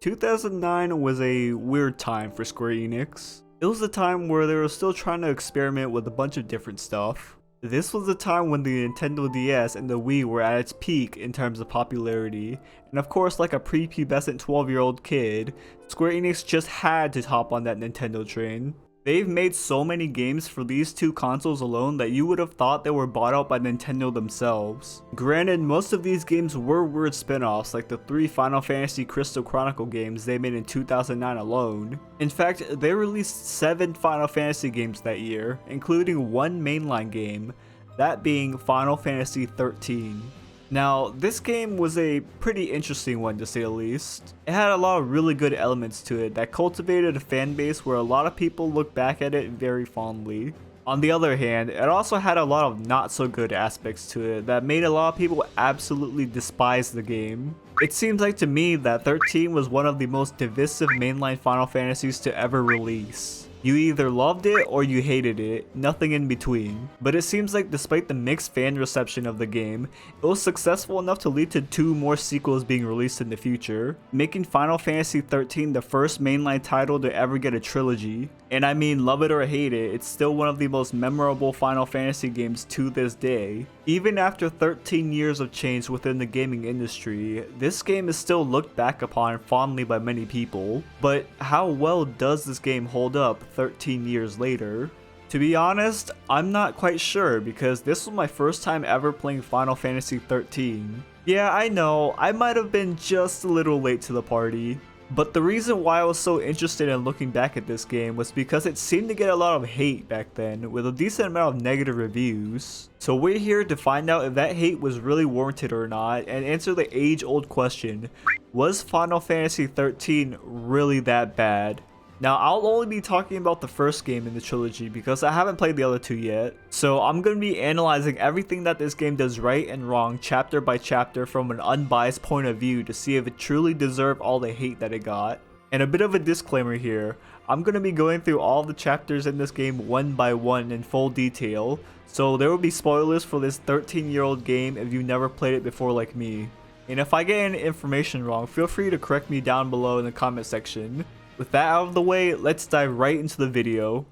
2009 was a weird time for Square Enix. It was a time where they were still trying to experiment with a bunch of different stuff. This was the time when the Nintendo DS and the Wii were at its peak in terms of popularity, and of course, like a prepubescent 12-year-old kid, Square Enix just had to hop on that Nintendo train. They've made so many games for these two consoles alone that you would have thought they were bought out by Nintendo themselves. Granted, most of these games were weird spin-offs like the 3 Final Fantasy Crystal Chronicle games they made in 2009 alone. In fact, they released 7 Final Fantasy games that year, including 1 mainline game, that being Final Fantasy 13. Now, this game was a pretty interesting one to say the least. It had a lot of really good elements to it that cultivated a fan base where a lot of people look back at it very fondly. On the other hand, it also had a lot of not so good aspects to it that made a lot of people absolutely despise the game. It seems like to me that 13 was one of the most divisive mainline Final Fantasies to ever release. You either loved it or you hated it, nothing in between. But it seems like despite the mixed fan reception of the game, it was successful enough to lead to 2 more sequels being released in the future, making Final Fantasy 13 the first mainline title to ever get a trilogy. And I mean, love it or hate it, it's still one of the most memorable Final Fantasy games to this day. Even after 13 years of change within the gaming industry, this game is still looked back upon fondly by many people. But how well does this game hold up 13 years later? To be honest, I'm not quite sure because this was my first time ever playing Final Fantasy 13. Yeah, I know, I might have been just a little late to the party. But the reason why I was so interested in looking back at this game was because it seemed to get a lot of hate back then, with a decent amount of negative reviews. So we're here to find out if that hate was really warranted or not, and answer the age-old question, was Final Fantasy 13 really that bad? Now, I'll only be talking about the first game in the trilogy because I haven't played the other 2 yet. So I'm going to be analyzing everything that this game does right and wrong chapter by chapter from an unbiased point of view to see if it truly deserved all the hate that it got. And a bit of a disclaimer here, I'm going to be going through all the chapters in this game one by one in full detail, so there will be spoilers for this 13-year-old game if you never played it before like me. And if I get any information wrong, feel free to correct me down below in the comment section. With that out of the way, let's dive right into the video.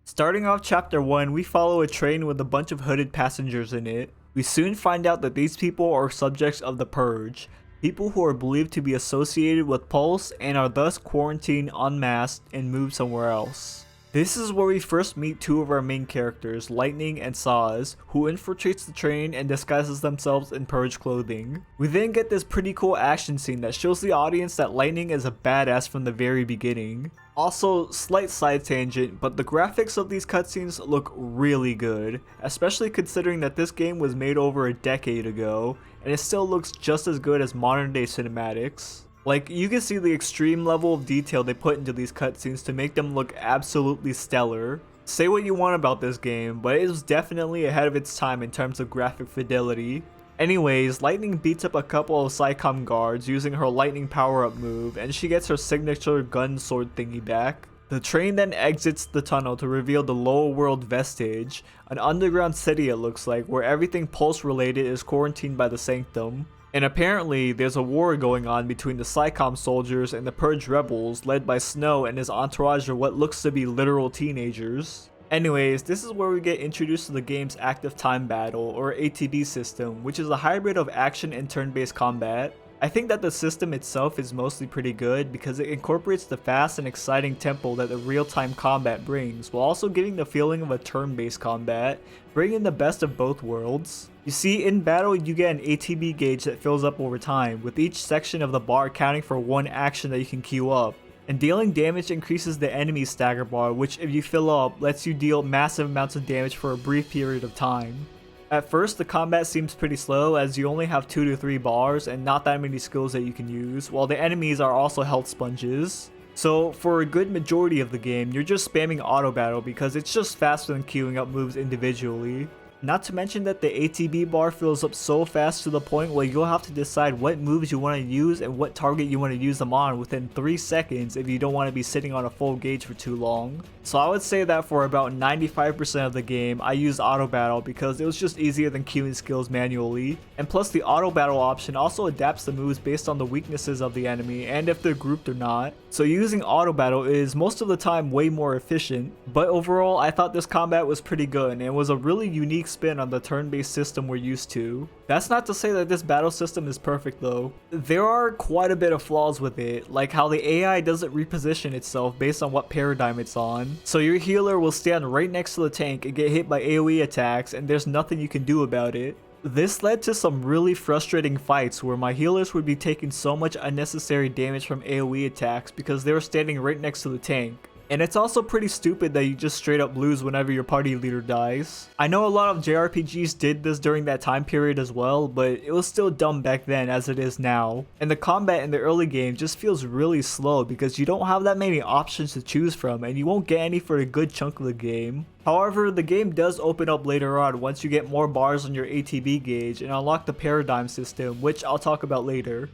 Starting off chapter 1, we follow a train with a bunch of hooded passengers in it. We soon find out that these people are subjects of the Purge, people who are believed to be associated with Pulse and are thus quarantined, unmasked, and moved somewhere else. This is where we first meet 2 of our main characters, Lightning and Saz, who infiltrates the train and disguises themselves in Purge clothing. We then get this pretty cool action scene that shows the audience that Lightning is a badass from the very beginning. Also, slight side tangent, but the graphics of these cutscenes look really good, especially considering that this game was made over a decade ago, and it still looks just as good as modern day cinematics. Like, you can see the extreme level of detail they put into these cutscenes to make them look absolutely stellar. Say what you want about this game, but it was definitely ahead of its time in terms of graphic fidelity. Anyways, Lightning beats up a couple of Psycom guards using her lightning power-up move, and she gets her signature gun sword thingy back. The train then exits the tunnel to reveal the Lower World Vestige, an underground city it looks like, where everything Pulse related is quarantined by the Sanctum. And apparently, there's a war going on between the Psycom soldiers and the Purge rebels led by Snow and his entourage of what looks to be literal teenagers. Anyways, this is where we get introduced to the game's active time battle, or ATB system, which is a hybrid of action and turn-based combat. I think that the system itself is mostly pretty good because it incorporates the fast and exciting tempo that the real-time combat brings, while also giving the feeling of a turn-based combat, bringing the best of both worlds. You see, in battle you get an ATB gauge that fills up over time, with each section of the bar accounting for 1 action that you can queue up. And dealing damage increases the enemy's stagger bar, which if you fill up, lets you deal massive amounts of damage for a brief period of time. At first, the combat seems pretty slow as you only have 2 to 3 bars and not that many skills that you can use, while the enemies are also health sponges. So for a good majority of the game, you're just spamming auto battle because it's just faster than queuing up moves individually. Not to mention that the ATB bar fills up so fast to the point where you'll have to decide what moves you want to use and what target you want to use them on within 3 seconds if you don't want to be sitting on a full gauge for too long. So I would say that for about 95% of the game, I used auto battle because it was just easier than queuing skills manually. And plus the auto battle option also adapts the moves based on the weaknesses of the enemy and if they're grouped or not. So using auto battle is most of the time way more efficient, but overall I thought this combat was pretty good and it was a really unique spin on the turn-based system we're used to. That's not to say that this battle system is perfect though. There are quite a bit of flaws with it, like how the AI doesn't reposition itself based on what paradigm it's on. So your healer will stand right next to the tank and get hit by AoE attacks and there's nothing you can do about it. This led to some really frustrating fights where my healers would be taking so much unnecessary damage from AoE attacks because they were standing right next to the tank. And it's also pretty stupid that you just straight up lose whenever your party leader dies. I know a lot of JRPGs did this during that time period as well, but it was still dumb back then as it is now. And the combat in the early game just feels really slow because you don't have that many options to choose from and you won't get any for a good chunk of the game. However, the game does open up later on once you get more bars on your ATB gauge and unlock the paradigm system, which I'll talk about later.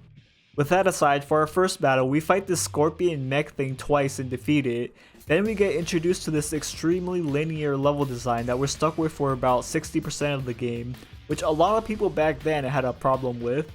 With that aside, for our first battle, we fight this scorpion mech thing twice and defeat it. Then we get introduced to this extremely linear level design that we're stuck with for about 60% of the game, which a lot of people back then had a problem with.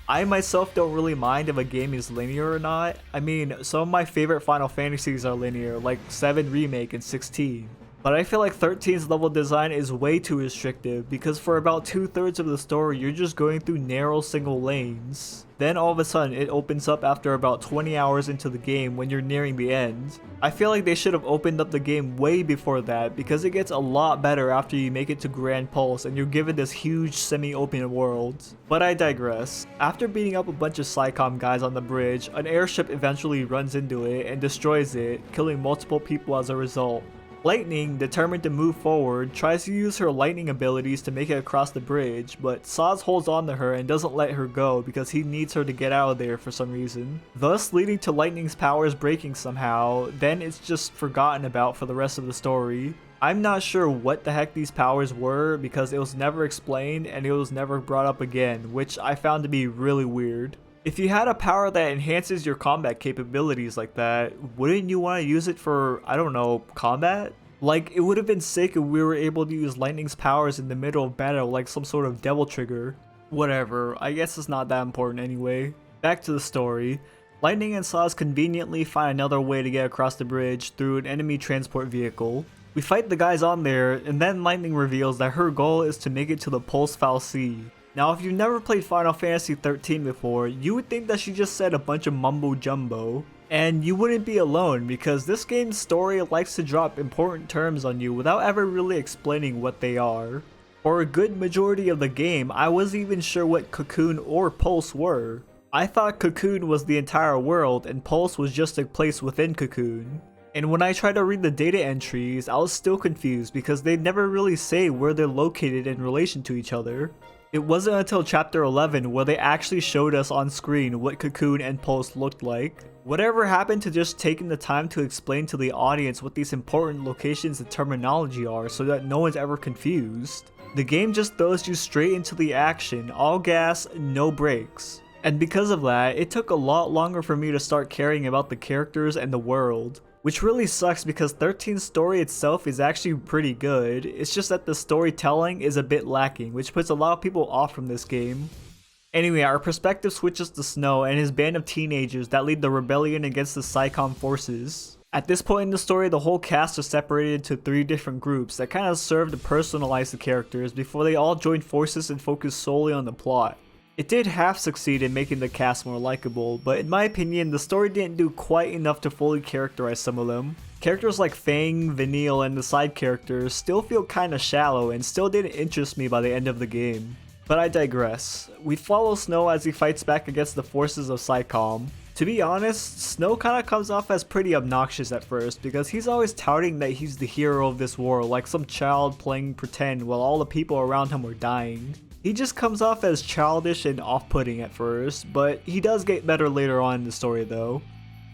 I myself don't really mind if a game is linear or not. I mean, some of my favorite Final Fantasies are linear, like 7 Remake and 16. But I feel like 13's level design is way too restrictive because for about 2/3 of the story you're just going through narrow single lanes. Then all of a sudden it opens up after about 20 hours into the game when you're nearing the end. I feel like they should have opened up the game way before that because it gets a lot better after you make it to Grand Pulse and you're given this huge semi-open world. But I digress. After beating up a bunch of SciComm guys on the bridge, an airship eventually runs into it and destroys it, killing multiple people as a result. Lightning, determined to move forward, tries to use her lightning abilities to make it across the bridge, but Saz holds on to her and doesn't let her go because he needs her to get out of there for some reason, thus leading to Lightning's powers breaking somehow. Then it's just forgotten about for the rest of the story. I'm not sure what the heck these powers were because it was never explained and it was never brought up again, which I found to be really weird. If you had a power that enhances your combat capabilities like that, wouldn't you want to use it for, I don't know, combat? Like, it would have been sick if we were able to use Lightning's powers in the middle of battle like some sort of devil trigger. Whatever, I guess it's not that important anyway. Back to the story. Lightning and Saz conveniently find another way to get across the bridge through an enemy transport vehicle. We fight the guys on there, and then Lightning reveals that her goal is to make it to the Pulse Fal'Cie. Now, if you've never played Final Fantasy 13 before, you would think that she just said a bunch of mumbo jumbo. And you wouldn't be alone because this game's story likes to drop important terms on you without ever really explaining what they are. For a good majority of the game, I wasn't even sure what Cocoon or Pulse were. I thought Cocoon was the entire world and Pulse was just a place within Cocoon. And when I tried to read the data entries, I was still confused because they never really say where they're located in relation to each other. It wasn't until chapter 11 where they actually showed us on screen what Cocoon and Pulse looked like. Whatever happened to just taking the time to explain to the audience what these important locations and terminology are so that no one's ever confused? The game just throws you straight into the action, all gas, no brakes. And because of that, it took a lot longer for me to start caring about the characters and the world. Which really sucks because 13's story itself is actually pretty good, it's just that the storytelling is a bit lacking, which puts a lot of people off from this game. Anyway, our perspective switches to Snow and his band of teenagers that lead the rebellion against the SciComm forces. At this point in the story, the whole cast is separated into 3 different groups that kind of serve to personalize the characters before they all join forces and focus solely on the plot. It did half succeed in making the cast more likable, but in my opinion, the story didn't do quite enough to fully characterize some of them. Characters like Fang, Vanille, and the side characters still feel kinda shallow and still didn't interest me by the end of the game. But I digress. We follow Snow as he fights back against the forces of SciComm. To be honest, Snow kinda comes off as pretty obnoxious at first because he's always touting that he's the hero of this war like some child playing pretend while all the people around him are dying. He just comes off as childish and off-putting at first, but he does get better later on in the story though.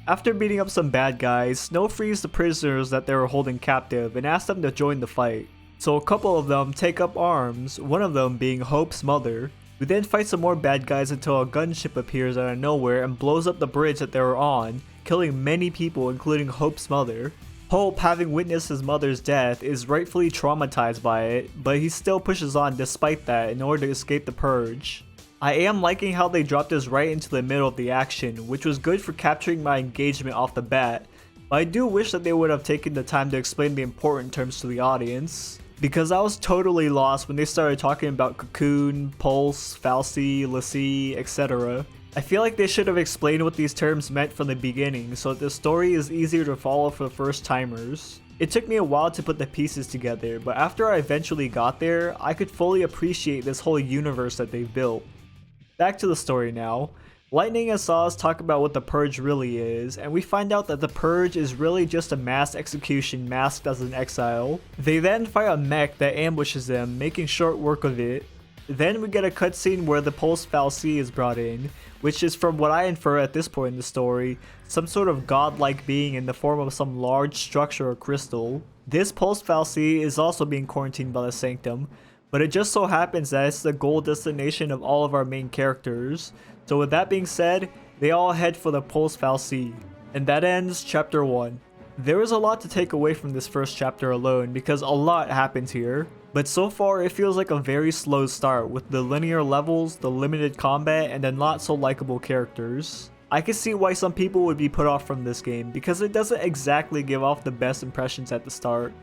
After beating up some bad guys, Snow frees the prisoners that they were holding captive and asks them to join the fight. So a couple of them take up arms, one of them being Hope's mother. We then fight some more bad guys until a gunship appears out of nowhere and blows up the bridge that they were on, killing many people including Hope's mother. Hope, having witnessed his mother's death, is rightfully traumatized by it, but he still pushes on despite that in order to escape the purge. I am liking how they dropped us right into the middle of the action, which was good for capturing my engagement off the bat, but I do wish that they would have taken the time to explain the important terms to the audience, because I was totally lost when they started talking about cocoon, pulse, fal'Cie, l'Cie, etc. I feel like they should have explained what these terms meant from the beginning so that the story is easier to follow for first timers. It took me a while to put the pieces together, but after I eventually got there, I could fully appreciate this whole universe that they've built. Back to the story now. Lightning and Saws talk about what the Purge really is, and we find out that the Purge is really just a mass execution masked as an exile. They then fight a mech that ambushes them, making short work of it. Then we get a cutscene where the Pulse fal'Cie is brought in, which is, from what I infer at this point in the story, some sort of godlike being in the form of some large structure or crystal. This Pulse fal'Cie is also being quarantined by the Sanctum, but it just so happens that it's the goal destination of all of our main characters. So with that being said, they all head for the Pulse fal'Cie. And that ends chapter 1. There is a lot to take away from this first chapter alone because a lot happens here. But so far it feels like a very slow start with the linear levels, the limited combat, and the not so likable characters. I can see why some people would be put off from this game because it doesn't exactly give off the best impressions at the start.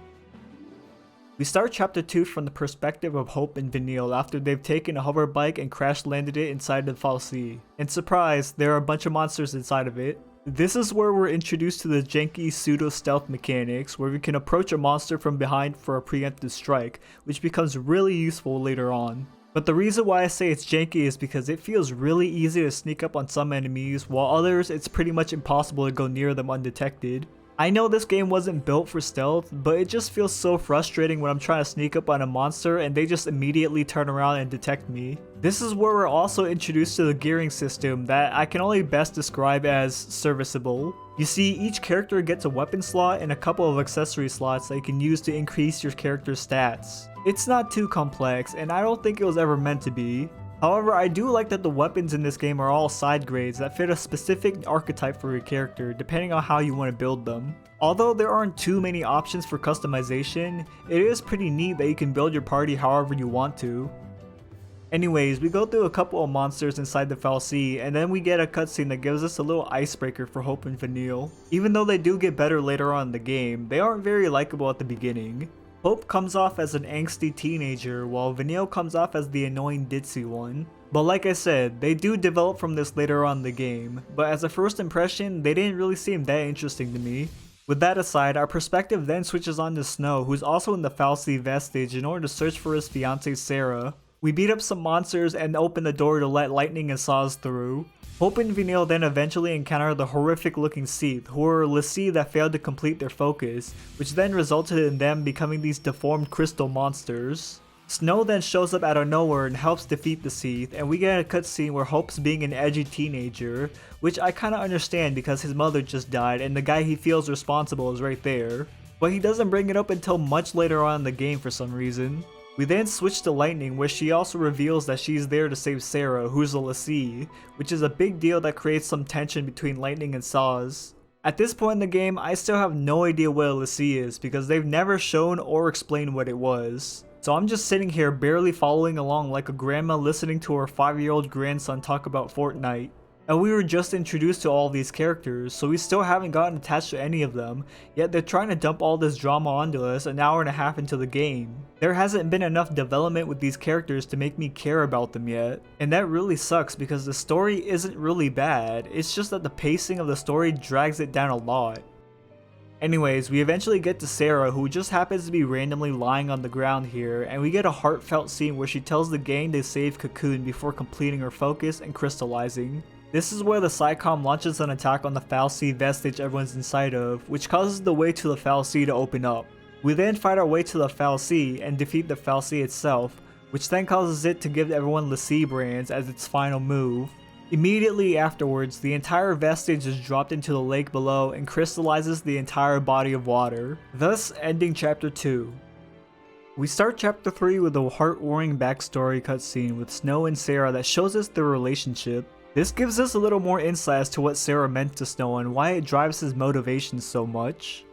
We start chapter 2 from the perspective of Hope and Vanille after they've taken a hover bike and crash landed it inside the fal'Cie. And surprise, there are a bunch of monsters inside of it. This is where we're introduced to the janky pseudo-stealth mechanics where we can approach a monster from behind for a preemptive strike, which becomes really useful later on. But the reason why I say it's janky is because it feels really easy to sneak up on some enemies, while others it's pretty much impossible to go near them undetected. I know this game wasn't built for stealth, but it just feels so frustrating when I'm trying to sneak up on a monster and they just immediately turn around and detect me. This is where we're also introduced to the gearing system that I can only best describe as serviceable. You see, each character gets a weapon slot and a couple of accessory slots that you can use to increase your character's stats. It's not too complex, and I don't think it was ever meant to be. However, I do like that the weapons in this game are all side grades that fit a specific archetype for your character depending on how you want to build them. Although there aren't too many options for customization, it is pretty neat that you can build your party however you want to. Anyways, we go through a couple of monsters inside the fal'Cie, and then we get a cutscene that gives us a little icebreaker for Hope and Vanille. Even though they do get better later on in the game, they aren't very likable at the beginning. Hope comes off as an angsty teenager, while Vanille comes off as the annoying ditzy one. But like I said, they do develop from this later on in the game, but as a first impression, they didn't really seem that interesting to me. With that aside, our perspective then switches on to Snow, who's also in the fal'Cie vestige in order to search for his fiancée Sarah. We beat up some monsters and open the door to let Lightning and Saws through. Hope and Vanille then eventually encounter the horrific looking Seath, who are l'Cie that failed to complete their focus, which then resulted in them becoming these deformed crystal monsters. Snow then shows up out of nowhere and helps defeat the Seath, and we get a cutscene where Hope's being an edgy teenager, which I kinda understand because his mother just died and the guy he feels responsible is right there. But he doesn't bring it up until much later on in the game for some reason. We then switch to Lightning, where she also reveals that she's there to save Sarah, who's a l'Cie, which is a big deal that creates some tension between Lightning and Saws. At this point in the game, I still have no idea what a l'Cie is because they've never shown or explained what it was. So I'm just sitting here barely following along like a grandma listening to her 5-year-old grandson talk about Fortnite. And we were just introduced to all these characters, so we still haven't gotten attached to any of them, yet they're trying to dump all this drama onto us an hour and a half into the game. There hasn't been enough development with these characters to make me care about them yet, and that really sucks because the story isn't really bad, it's just that the pacing of the story drags it down a lot. Anyways, we eventually get to Sarah, who just happens to be randomly lying on the ground here, and we get a heartfelt scene where she tells the gang to save Cocoon before completing her focus and crystallizing. This is where the Psycom launches an attack on the fal'Cie vestige everyone's inside of, which causes the way to the fal'Cie to open up. We then fight our way to the fal'Cie and defeat the fal'Cie itself, which then causes it to give everyone l'Cie brands as its final move. Immediately afterwards, the entire vestige is dropped into the lake below and crystallizes the entire body of water, thus ending chapter 2. We start chapter 3 with a heart-warming backstory cutscene with Snow and Sarah that shows us their relationship. This gives us a little more insight as to what Sarah meant to Snow and why it drives his motivation so much.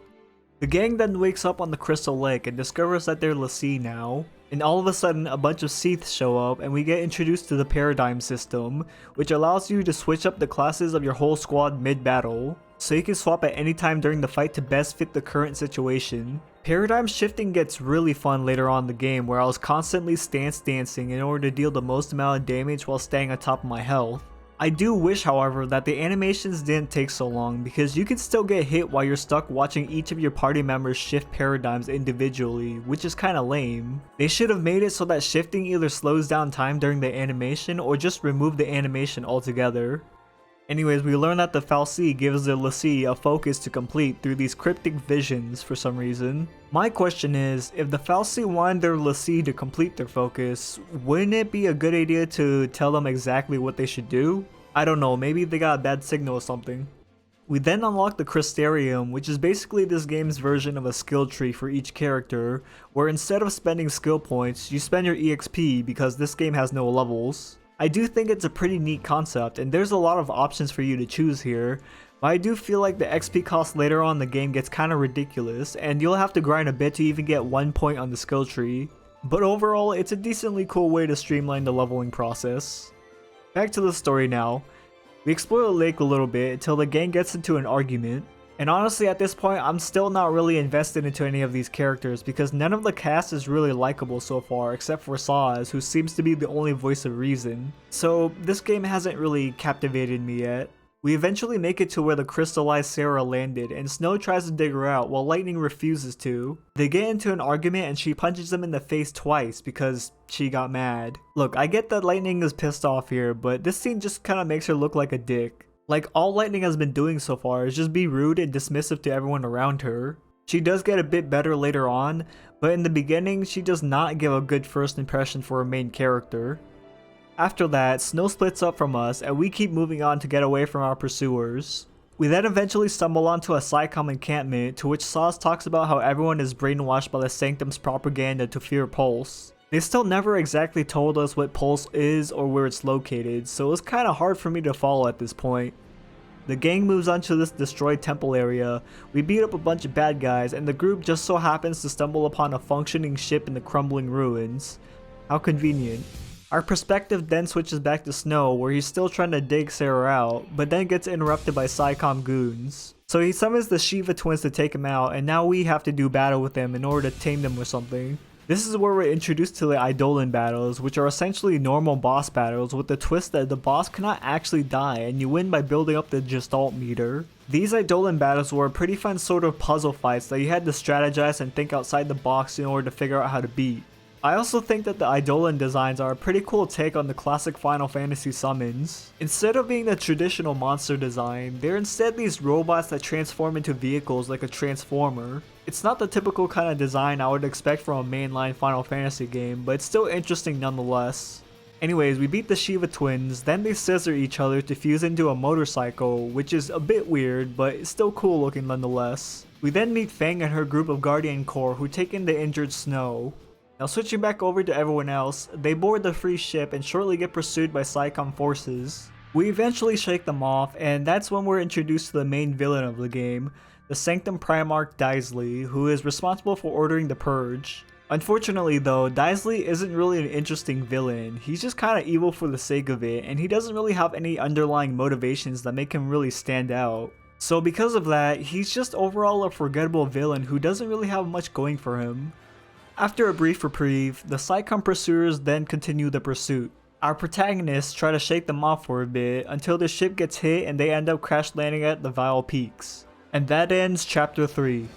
The gang then wakes up on the Crystal Lake and discovers that they're l'Cie now. And all of a sudden, a bunch of Seaths show up and we get introduced to the Paradigm system, which allows you to switch up the classes of your whole squad mid-battle, so you can swap at any time during the fight to best fit the current situation. Paradigm shifting gets really fun later on in the game, where I was constantly stance dancing in order to deal the most amount of damage while staying on top of my health. I do wish, however, that the animations didn't take so long, because you can still get hit while you're stuck watching each of your party members shift paradigms individually, which is kinda lame. They should have made it so that shifting either slows down time during the animation or just remove the animation altogether. Anyways, we learn that the fal'Cie gives the l'Cie a focus to complete through these cryptic visions for some reason. My question is, if the fal'Cie wanted their l'Cie to complete their focus, wouldn't it be a good idea to tell them exactly what they should do? I don't know, maybe they got a bad signal or something. We then unlock the Crystarium, which is basically this game's version of a skill tree for each character, where instead of spending skill points, you spend your EXP because this game has no levels. I do think it's a pretty neat concept, and there's a lot of options for you to choose here, but I do feel like the XP cost later on in the game gets kinda ridiculous, and you'll have to grind a bit to even get 1 point on the skill tree. But overall, it's a decently cool way to streamline the leveling process. Back to the story now. We explore the lake a little bit until the gang gets into an argument. And honestly, at this point, I'm still not really invested into any of these characters because none of the cast is really likable so far except for Saz, who seems to be the only voice of reason. So this game hasn't really captivated me yet. We eventually make it to where the crystallized Sarah landed, and Snow tries to dig her out while Lightning refuses to. They get into an argument and she punches him in the face twice because she got mad. Look, I get that Lightning is pissed off here, but this scene just kinda makes her look like a dick. Like, all Lightning has been doing so far is just be rude and dismissive to everyone around her. She does get a bit better later on, but in the beginning, she does not give a good first impression for her main character. After that, Snow splits up from us and we keep moving on to get away from our pursuers. We then eventually stumble onto a Psycom encampment, to which Saz talks about how everyone is brainwashed by the Sanctum's propaganda to fear Pulse. They still never exactly told us what Pulse is or where it's located, so it's kinda hard for me to follow at this point. The gang moves on to this destroyed temple area. We beat up a bunch of bad guys, and the group just so happens to stumble upon a functioning ship in the crumbling ruins. How convenient. Our perspective then switches back to Snow, where he's still trying to dig Sarah out, but then gets interrupted by Psycom goons. So he summons the Shiva twins to take him out, and now we have to do battle with them in order to tame them or something. This is where we're introduced to the Eidolon battles, which are essentially normal boss battles with the twist that the boss cannot actually die and you win by building up the Gestalt meter. These Eidolon battles were pretty fun sort of puzzle fights that you had to strategize and think outside the box in order to figure out how to beat. I also think that the Eidolon designs are a pretty cool take on the classic Final Fantasy summons. Instead of being the traditional monster design, they're instead these robots that transform into vehicles like a transformer. It's not the typical kind of design I would expect from a mainline Final Fantasy game, but it's still interesting nonetheless. Anyways, we beat the Shiva twins, then they scissor each other to fuse into a motorcycle, which is a bit weird, but it's still cool looking nonetheless. We then meet Fang and her group of Guardian Corps who take in the injured Snow. Now switching back over to everyone else, they board the free ship and shortly get pursued by Psycom forces. We eventually shake them off, and that's when we're introduced to the main villain of the game, the Sanctum Primarch Daisley, who is responsible for ordering the Purge. Unfortunately though, Daisley isn't really an interesting villain. He's just kinda evil for the sake of it, and he doesn't really have any underlying motivations that make him really stand out. So because of that, he's just overall a forgettable villain who doesn't really have much going for him. After a brief reprieve, the Psycom pursuers then continue the pursuit. Our protagonists try to shake them off for a bit until the ship gets hit and they end up crash landing at the Vile Peaks. And that ends chapter 3.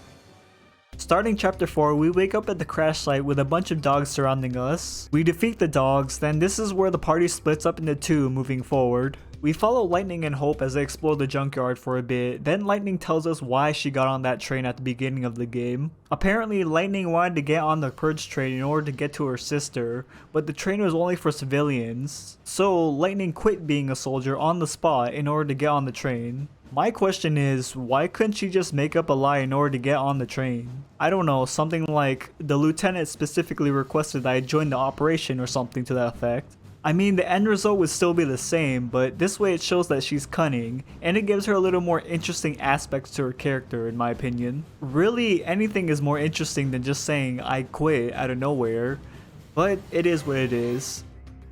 Starting chapter 4, we wake up at the crash site with a bunch of dogs surrounding us. We defeat the dogs, then this is where the party splits up into two moving forward. We follow Lightning and Hope as they explore the junkyard for a bit, then Lightning tells us why she got on that train at the beginning of the game. Apparently, Lightning wanted to get on the Purge train in order to get to her sister, but the train was only for civilians. So, Lightning quit being a soldier on the spot in order to get on the train. My question is, why couldn't she just make up a lie in order to get on the train? I don't know, something like, the lieutenant specifically requested that I join the operation or something to that effect. I mean, the end result would still be the same, but this way it shows that she's cunning, and it gives her a little more interesting aspects to her character in my opinion. Really, anything is more interesting than just saying I quit out of nowhere, but it is what it is.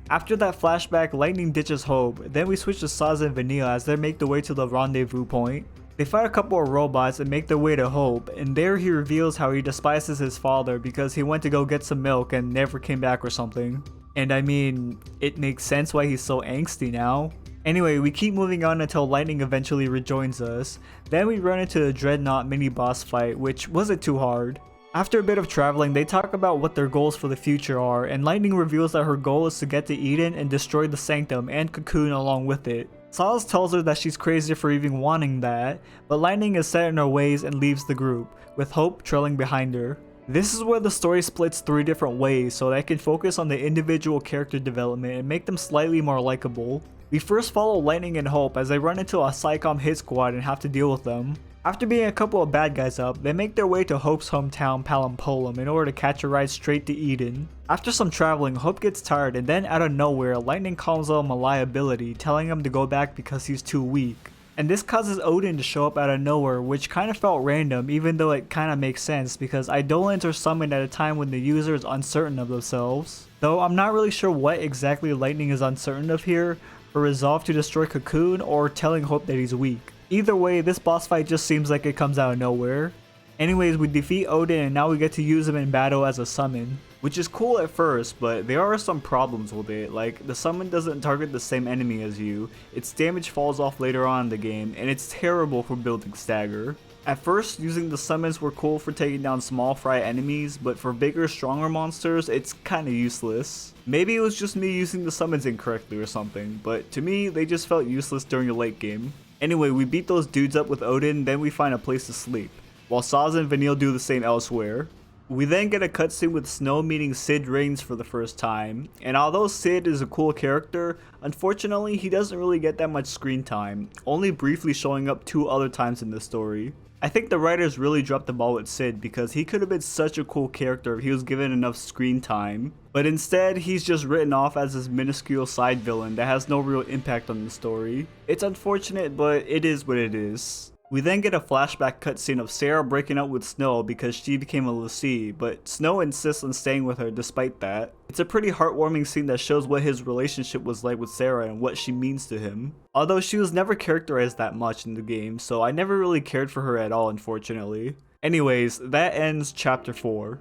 After that flashback, Lightning ditches Hope, then we switch to Saz and Vanilla as they make their way to the rendezvous point. They fight a couple of robots and make their way to Hope, and there he reveals how he despises his father because he went to go get some milk and never came back or something. And I mean, it makes sense why he's so angsty now. Anyway, we keep moving on until Lightning eventually rejoins us. Then we run into the Dreadnought mini boss fight, which wasn't too hard. After a bit of traveling, they talk about what their goals for the future are, and Lightning reveals that her goal is to get to Eden and destroy the Sanctum and Cocoon along with it. Saz tells her that she's crazy for even wanting that, but Lightning is set in her ways and leaves the group, with Hope trailing behind her. This is where the story splits 3 different ways so that I can focus on the individual character development and make them slightly more likable. We first follow Lightning and Hope as they run into a Psycom hit squad and have to deal with them. After beating a couple of bad guys up, they make their way to Hope's hometown Palampolum in order to catch a ride straight to Eden. After some traveling, Hope gets tired and then out of nowhere, Lightning calls him a liability, telling him to go back because he's too weak. And this causes Odin to show up out of nowhere, which kind of felt random even though it kind of makes sense because Eidolons are summoned at a time when the user is uncertain of themselves. Though I'm not really sure what exactly Lightning is uncertain of here, her resolve to destroy Cocoon or telling Hope that he's weak. Either way, this boss fight just seems like it comes out of nowhere. Anyways, we defeat Odin and now we get to use him in battle as a summon. Which is cool at first, but there are some problems with it, like the summon doesn't target the same enemy as you, its damage falls off later on in the game, and it's terrible for building stagger. At first, using the summons were cool for taking down small fry enemies, but for bigger, stronger monsters, it's kinda useless. Maybe it was just me using the summons incorrectly or something, but to me, they just felt useless during the late game. Anyway, we beat those dudes up with Odin, then we find a place to sleep, while Saz and Vanille do the same elsewhere. We then get a cutscene with Snow meeting Sid Reigns for the first time, and although Sid is a cool character, unfortunately he doesn't really get that much screen time, only briefly showing up 2 other times in the story. I think the writers really dropped the ball with Sid because he could have been such a cool character if he was given enough screen time, but instead he's just written off as this minuscule side villain that has no real impact on the story. It's unfortunate, but it is what it is. We then get a flashback cutscene of Sarah breaking up with Snow because she became a Lucy, but Snow insists on staying with her despite that. It's a pretty heartwarming scene that shows what his relationship was like with Sarah and what she means to him. Although she was never characterized that much in the game, so I never really cared for her at all, unfortunately. Anyways, that ends chapter 4.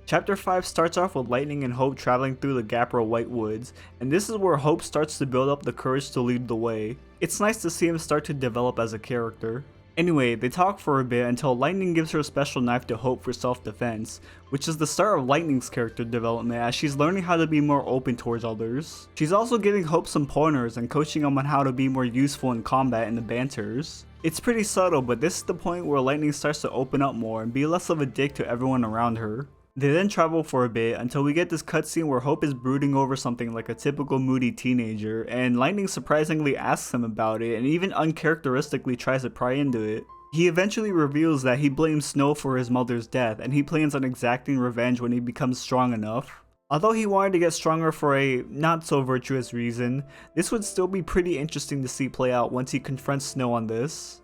Chapter 5 starts off with Lightning and Hope traveling through the Gapra White Woods, and this is where Hope starts to build up the courage to lead the way. It's nice to see him start to develop as a character. Anyway, they talk for a bit until Lightning gives her a special knife to Hope for self-defense, which is the start of Lightning's character development as she's learning how to be more open towards others. She's also giving Hope some pointers and coaching him on how to be more useful in combat in the banters. It's pretty subtle, but this is the point where Lightning starts to open up more and be less of a dick to everyone around her. They then travel for a bit until we get this cutscene where Hope is brooding over something like a typical moody teenager, and Lightning surprisingly asks him about it and even uncharacteristically tries to pry into it. He eventually reveals that he blames Snow for his mother's death and he plans on exacting revenge when he becomes strong enough. Although he wanted to get stronger for a not so virtuous reason, this would still be pretty interesting to see play out once he confronts Snow on this.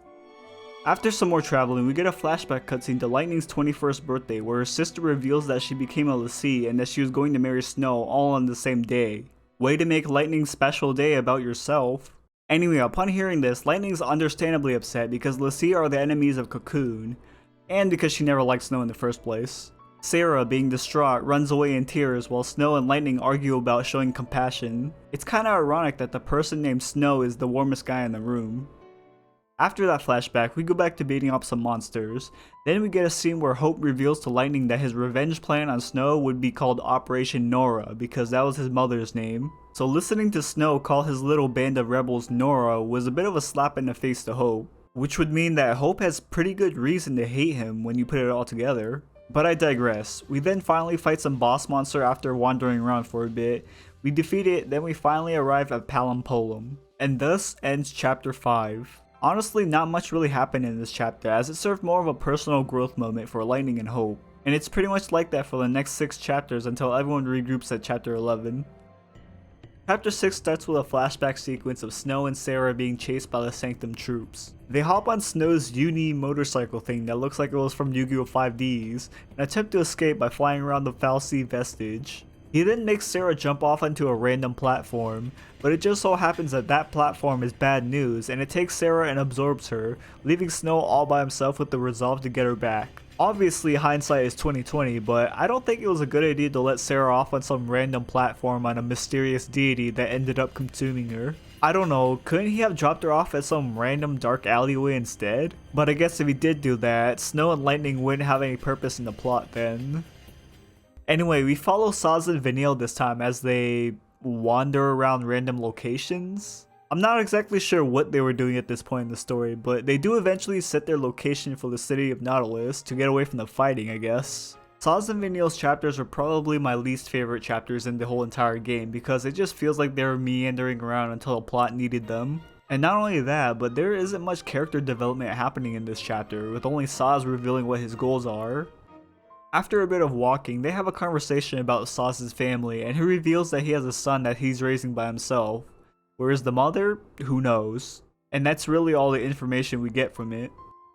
After some more traveling, we get a flashback cutscene to Lightning's 21st birthday where her sister reveals that she became a Lassie and that she was going to marry Snow all on the same day. Way to make Lightning's special day about yourself. Anyway, upon hearing this, Lightning's understandably upset because Lassie are the enemies of Cocoon, and because she never liked Snow in the first place. Sarah, being distraught, runs away in tears while Snow and Lightning argue about showing compassion. It's kinda ironic that the person named Snow is the warmest guy in the room. After that flashback, we go back to beating up some monsters. Then we get a scene where Hope reveals to Lightning that his revenge plan on Snow would be called Operation Nora because that was his mother's name. So listening to Snow call his little band of rebels Nora was a bit of a slap in the face to Hope, which would mean that Hope has pretty good reason to hate him when you put it all together. But I digress. We then finally fight some boss monster after wandering around for a bit. We defeat it, then we finally arrive at Palampolum. And thus ends chapter 5. Honestly, not much really happened in this chapter, as it served more of a personal growth moment for Lightning and Hope, and it's pretty much like that for the next 6 chapters until everyone regroups at chapter 11. Chapter 6 starts with a flashback sequence of Snow and Sarah being chased by the Sanctum troops. They hop on Snow's uni motorcycle thing that looks like it was from Yu-Gi-Oh! 5Ds, and attempt to escape by flying around the Fal'Cie vestige. He then makes Sarah jump off onto a random platform, but it just so happens that that platform is bad news, and it takes Sarah and absorbs her, leaving Snow all by himself with the resolve to get her back. Obviously, hindsight is 2020, but I don't think it was a good idea to let Sarah off on some random platform on a mysterious deity that ended up consuming her. I don't know, couldn't he have dropped her off at some random dark alleyway instead? But I guess if he did do that, Snow and Lightning wouldn't have any purpose in the plot then. Anyway, we follow Saz and Vanille this time as they wander around random locations. I'm not exactly sure what they were doing at this point in the story, but they do eventually set their location for the city of Nautilus to get away from the fighting, I guess. Saz and Vanille's chapters are probably my least favorite chapters in the whole entire game because it just feels like they were meandering around until the plot needed them. And not only that, but there isn't much character development happening in this chapter, with only Saz revealing what his goals are. After a bit of walking, they have a conversation about Saz's family, and he reveals that he has a son that he's raising by himself. Whereas the mother? Who knows? And that's really all the information we get from it.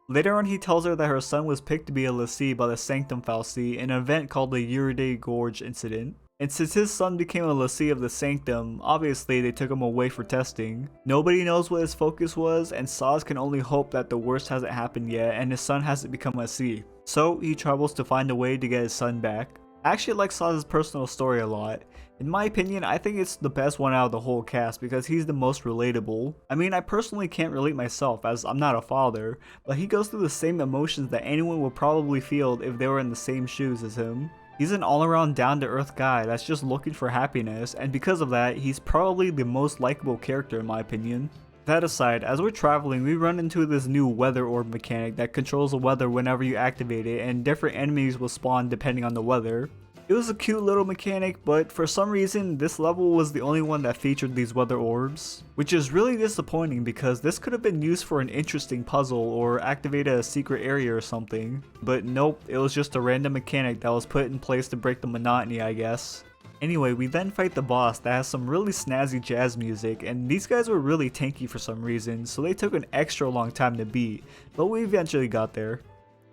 Later on, he tells her that her son was picked to be a lessee by the Sanctum Fal'Cie in an event called the Uriday Gorge Incident. And since his son became a lessee of the Sanctum, obviously they took him away for testing. Nobody knows what his focus was, and Saz can only hope that the worst hasn't happened yet and his son hasn't become a lessee. So he travels to find a way to get his son back. I actually like Saz's personal story a lot. In my opinion, I think it's the best one out of the whole cast because he's the most relatable. I mean, I personally can't relate myself as I'm not a father, but he goes through the same emotions that anyone would probably feel if they were in the same shoes as him. He's an all-around down-to-earth guy that's just looking for happiness, and because of that, he's probably the most likable character in my opinion. That aside, as we're traveling, we run into this new weather orb mechanic that controls the weather whenever you activate it, and different enemies will spawn depending on the weather. It was a cute little mechanic, but for some reason, this level was the only one that featured these weather orbs. Which is really disappointing because this could have been used for an interesting puzzle or activated a secret area or something. But nope, it was just a random mechanic that was put in place to break the monotony, I guess. Anyway, we then fight the boss that has some really snazzy jazz music, and these guys were really tanky for some reason, so they took an extra long time to beat, but we eventually got there.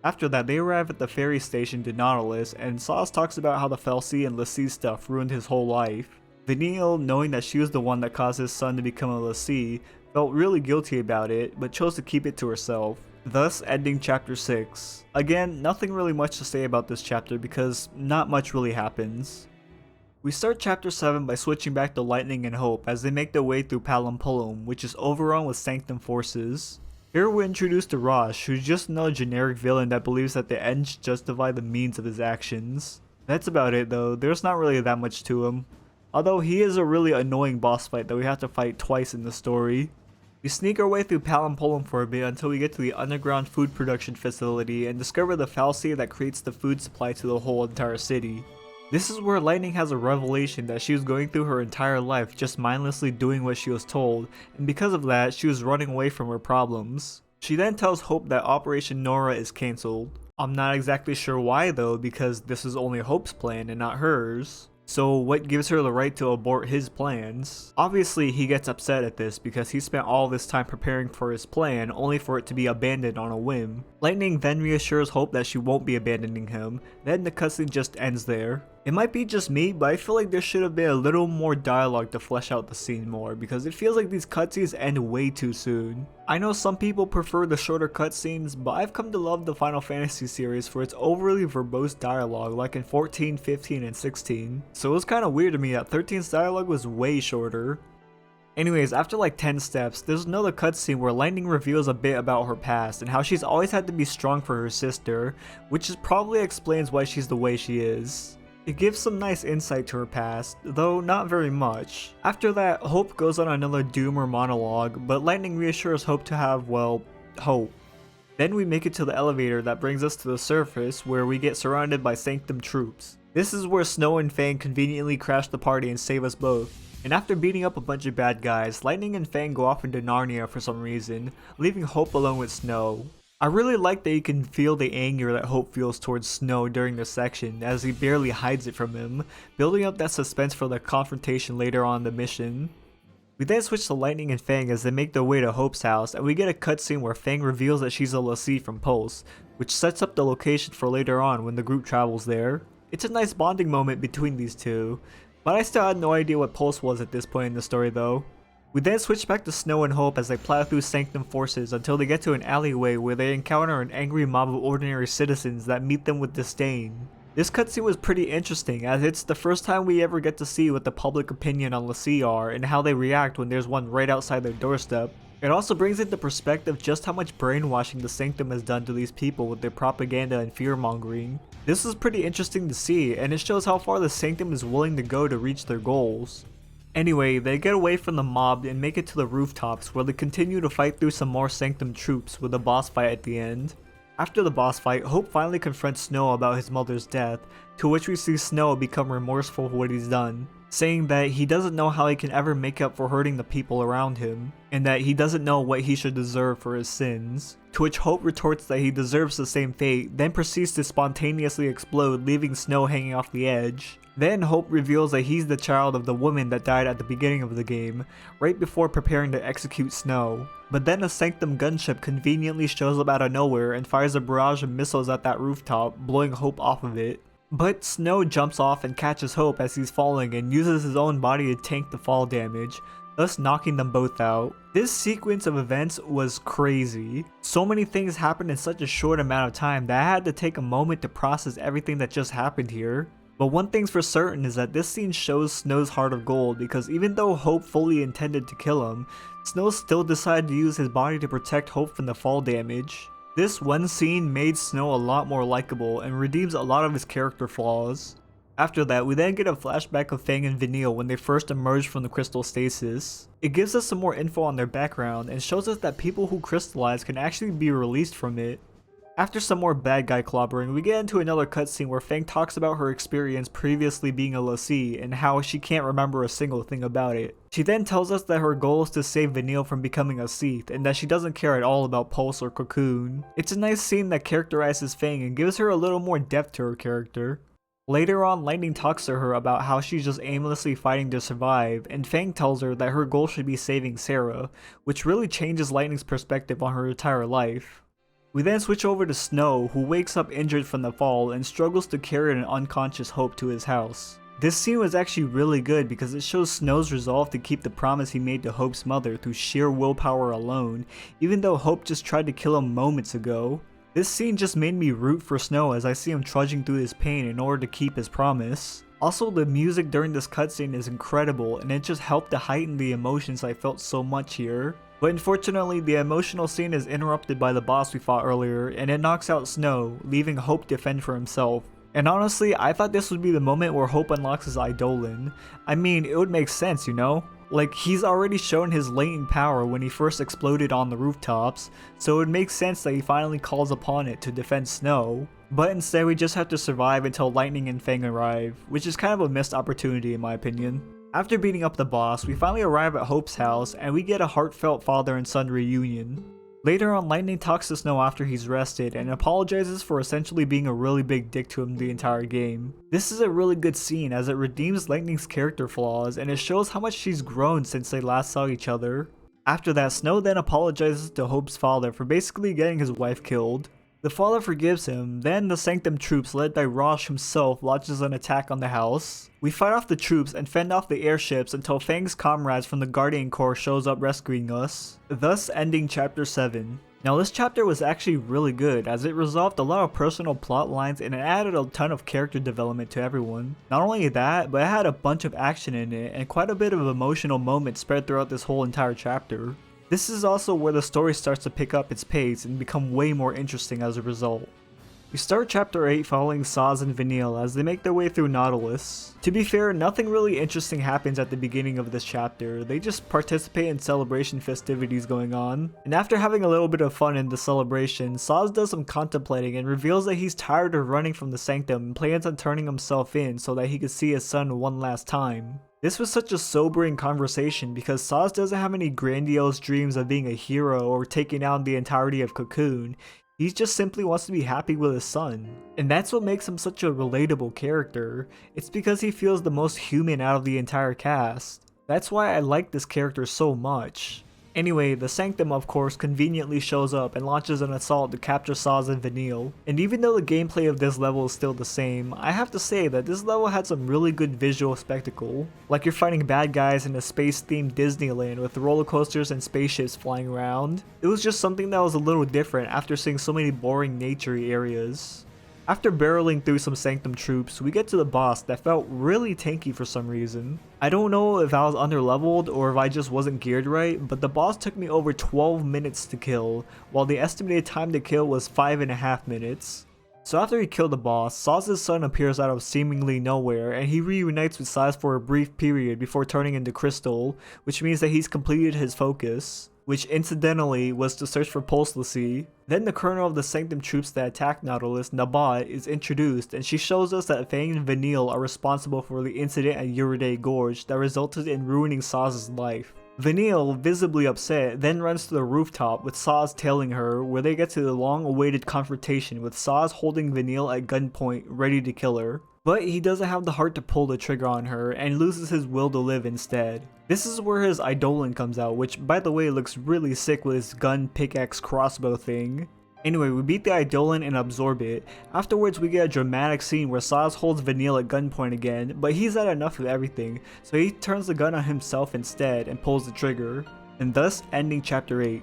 After that, they arrive at the ferry station to Nautilus, and Saz talks about how the Fal'Cie and lessee stuff ruined his whole life. Vanille, knowing that she was the one that caused his son to become a lessee, felt really guilty about it, but chose to keep it to herself, thus ending chapter 6. Again, nothing really much to say about this chapter because not much really happens. We start chapter 7 by switching back to Lightning and Hope as they make their way through Palumpolum, which is overrun with Sanctum forces. Here we're introduced to Rosh, who's just another generic villain that believes that the ends justify the means of his actions. That's about it though, there's not really that much to him. Although he is a really annoying boss fight that we have to fight twice in the story. We sneak our way through Palumpolum for a bit until we get to the underground food production facility and discover the Fal'Cie that creates the food supply to the whole entire city. This is where Lightning has a revelation that she was going through her entire life just mindlessly doing what she was told, and because of that, she was running away from her problems. She then tells Hope that Operation Nora is cancelled. I'm not exactly sure why though, because this is only Hope's plan and not hers. So what gives her the right to abort his plans? Obviously he gets upset at this because he spent all this time preparing for his plan only for it to be abandoned on a whim. Lightning then reassures Hope that she won't be abandoning him, then the cutscene just ends there. It might be just me, but I feel like there should have been a little more dialogue to flesh out the scene more because it feels like these cutscenes end way too soon. I know some people prefer the shorter cutscenes, but I've come to love the Final Fantasy series for its overly verbose dialogue like in 14, 15, and 16. So it was kinda weird to me that 13's dialogue was way shorter. Anyways, after like 10 steps, there's another cutscene where Lightning reveals a bit about her past and how she's always had to be strong for her sister, which probably explains why she's the way she is. It gives some nice insight to her past, though not very much. After that, Hope goes on another doomer monologue, but Lightning reassures Hope to have, well, hope. Then we make it to the elevator that brings us to the surface where we get surrounded by Sanctum troops. This is where Snow and Fang conveniently crash the party and save us both. And after beating up a bunch of bad guys, Lightning and Fang go off into Narnia for some reason, leaving Hope alone with Snow. I really like that you can feel the anger that Hope feels towards Snow during this section, as he barely hides it from him, building up that suspense for the confrontation later on in the mission. We then switch to Lightning and Fang as they make their way to Hope's house, and we get a cutscene where Fang reveals that she's a lessee from Pulse, which sets up the location for later on when the group travels there. It's a nice bonding moment between these two, but I still had no idea what Pulse was at this point in the story though. We then switch back to Snow and Hope as they plow through Sanctum forces until they get to an alleyway where they encounter an angry mob of ordinary citizens that meet them with disdain. This cutscene was pretty interesting as it's the first time we ever get to see what the public opinion on Lassie are and how they react when there's one right outside their doorstep. It also brings into perspective just how much brainwashing the Sanctum has done to these people with their propaganda and fear-mongering. This is pretty interesting to see, and it shows how far the Sanctum is willing to go to reach their goals. Anyway, they get away from the mob and make it to the rooftops where they continue to fight through some more Sanctum troops with a boss fight at the end. After the boss fight, Hope finally confronts Snow about his mother's death, to which we see Snow become remorseful for what he's done, saying that he doesn't know how he can ever make up for hurting the people around him, and that he doesn't know what he should deserve for his sins. To which Hope retorts that he deserves the same fate, then proceeds to spontaneously explode, leaving Snow hanging off the edge. Then Hope reveals that he's the child of the woman that died at the beginning of the game, right before preparing to execute Snow. But then a Sanctum gunship conveniently shows up out of nowhere and fires a barrage of missiles at that rooftop, blowing Hope off of it. But Snow jumps off and catches Hope as he's falling and uses his own body to tank the fall damage, thus knocking them both out. This sequence of events was crazy. So many things happened in such a short amount of time that I had to take a moment to process everything that just happened here. But one thing's for certain is that this scene shows Snow's heart of gold, because even though Hope fully intended to kill him, Snow still decided to use his body to protect Hope from the fall damage. This one scene made Snow a lot more likable and redeems a lot of his character flaws. After that, we then get a flashback of Fang and Vanille when they first emerged from the crystal stasis. It gives us some more info on their background and shows us that people who crystallize can actually be released from it. After some more bad guy clobbering, we get into another cutscene where Fang talks about her experience previously being a Lassie and how she can't remember a single thing about it. She then tells us that her goal is to save Vanille from becoming a Seath and that she doesn't care at all about Pulse or Cocoon. It's a nice scene that characterizes Fang and gives her a little more depth to her character. Later on, Lightning talks to her about how she's just aimlessly fighting to survive, and Fang tells her that her goal should be saving Sarah, which really changes Lightning's perspective on her entire life. We then switch over to Snow, who wakes up injured from the fall and struggles to carry an unconscious Hope to his house. This scene was actually really good because it shows Snow's resolve to keep the promise he made to Hope's mother through sheer willpower alone, even though Hope just tried to kill him moments ago. This scene just made me root for Snow as I see him trudging through his pain in order to keep his promise. Also, the music during this cutscene is incredible and it just helped to heighten the emotions I felt so much here. But unfortunately, the emotional scene is interrupted by the boss we fought earlier, and it knocks out Snow, leaving Hope to fend for himself. And honestly, I thought this would be the moment where Hope unlocks his Eidolon. I mean, it would make sense, you know? Like, he's already shown his latent power when he first exploded on the rooftops, so it would make sense that he finally calls upon it to defend Snow. But instead, we just have to survive until Lightning and Fang arrive, which is kind of a missed opportunity in my opinion. After beating up the boss, we finally arrive at Hope's house and we get a heartfelt father and son reunion. Later on, Lightning talks to Snow after he's rested and apologizes for essentially being a really big dick to him the entire game. This is a really good scene as it redeems Lightning's character flaws and it shows how much she's grown since they last saw each other. After that, Snow then apologizes to Hope's father for basically getting his wife killed. The father forgives him, then the Sanctum troops led by Rosh himself launches an attack on the house. We fight off the troops and fend off the airships until Fang's comrades from the Guardian Corps shows up rescuing us, thus ending chapter 7. Now this chapter was actually really good as it resolved a lot of personal plot lines and it added a ton of character development to everyone. Not only that, but it had a bunch of action in it and quite a bit of emotional moments spread throughout this whole entire chapter. This is also where the story starts to pick up its pace and become way more interesting as a result. We start chapter 8 following Saz and Vanille as they make their way through Nautilus. To be fair, nothing really interesting happens at the beginning of this chapter, they just participate in celebration festivities going on. And after having a little bit of fun in the celebration, Saz does some contemplating and reveals that he's tired of running from the Sanctum and plans on turning himself in so that he could see his son one last time. This was such a sobering conversation because Saz doesn't have any grandiose dreams of being a hero or taking down the entirety of Cocoon. He just simply wants to be happy with his son. And that's what makes him such a relatable character. It's because he feels the most human out of the entire cast. That's why I like this character so much. Anyway, the Sanctum of course conveniently shows up and launches an assault to capture Saz and Vanille. And even though the gameplay of this level is still the same, I have to say that this level had some really good visual spectacle. Like you're fighting bad guys in a space-themed Disneyland with roller coasters and spaceships flying around. It was just something that was a little different after seeing so many boring nature-y areas. After barreling through some Sanctum troops, we get to the boss that felt really tanky for some reason. I don't know if I was underleveled or if I just wasn't geared right, but the boss took me over 12 minutes to kill, while the estimated time to kill was 5.5 minutes. So after he killed the boss, Saz's son appears out of seemingly nowhere and he reunites with Saz for a brief period before turning into Crystal, which means that he's completed his focus, which incidentally was to search for Pulselessy. Then the colonel of the Sanctum troops that attacked Nautilus, Nabat, is introduced and she shows us that Fang and Vanille are responsible for the incident at Uriday Gorge that resulted in ruining Saz's life. Vanille, visibly upset, then runs to the rooftop with Saz tailing her, where they get to the long-awaited confrontation with Saz holding Vanille at gunpoint, ready to kill her. But he doesn't have the heart to pull the trigger on her and loses his will to live instead. This is where his Eidolon comes out, which by the way looks really sick with his gun, pickaxe, crossbow thing. Anyway, we beat the Eidolon and absorb it. Afterwards we get a dramatic scene where Saz holds Vanille at gunpoint again, but he's had enough of everything, so he turns the gun on himself instead and pulls the trigger, and thus ending chapter 8.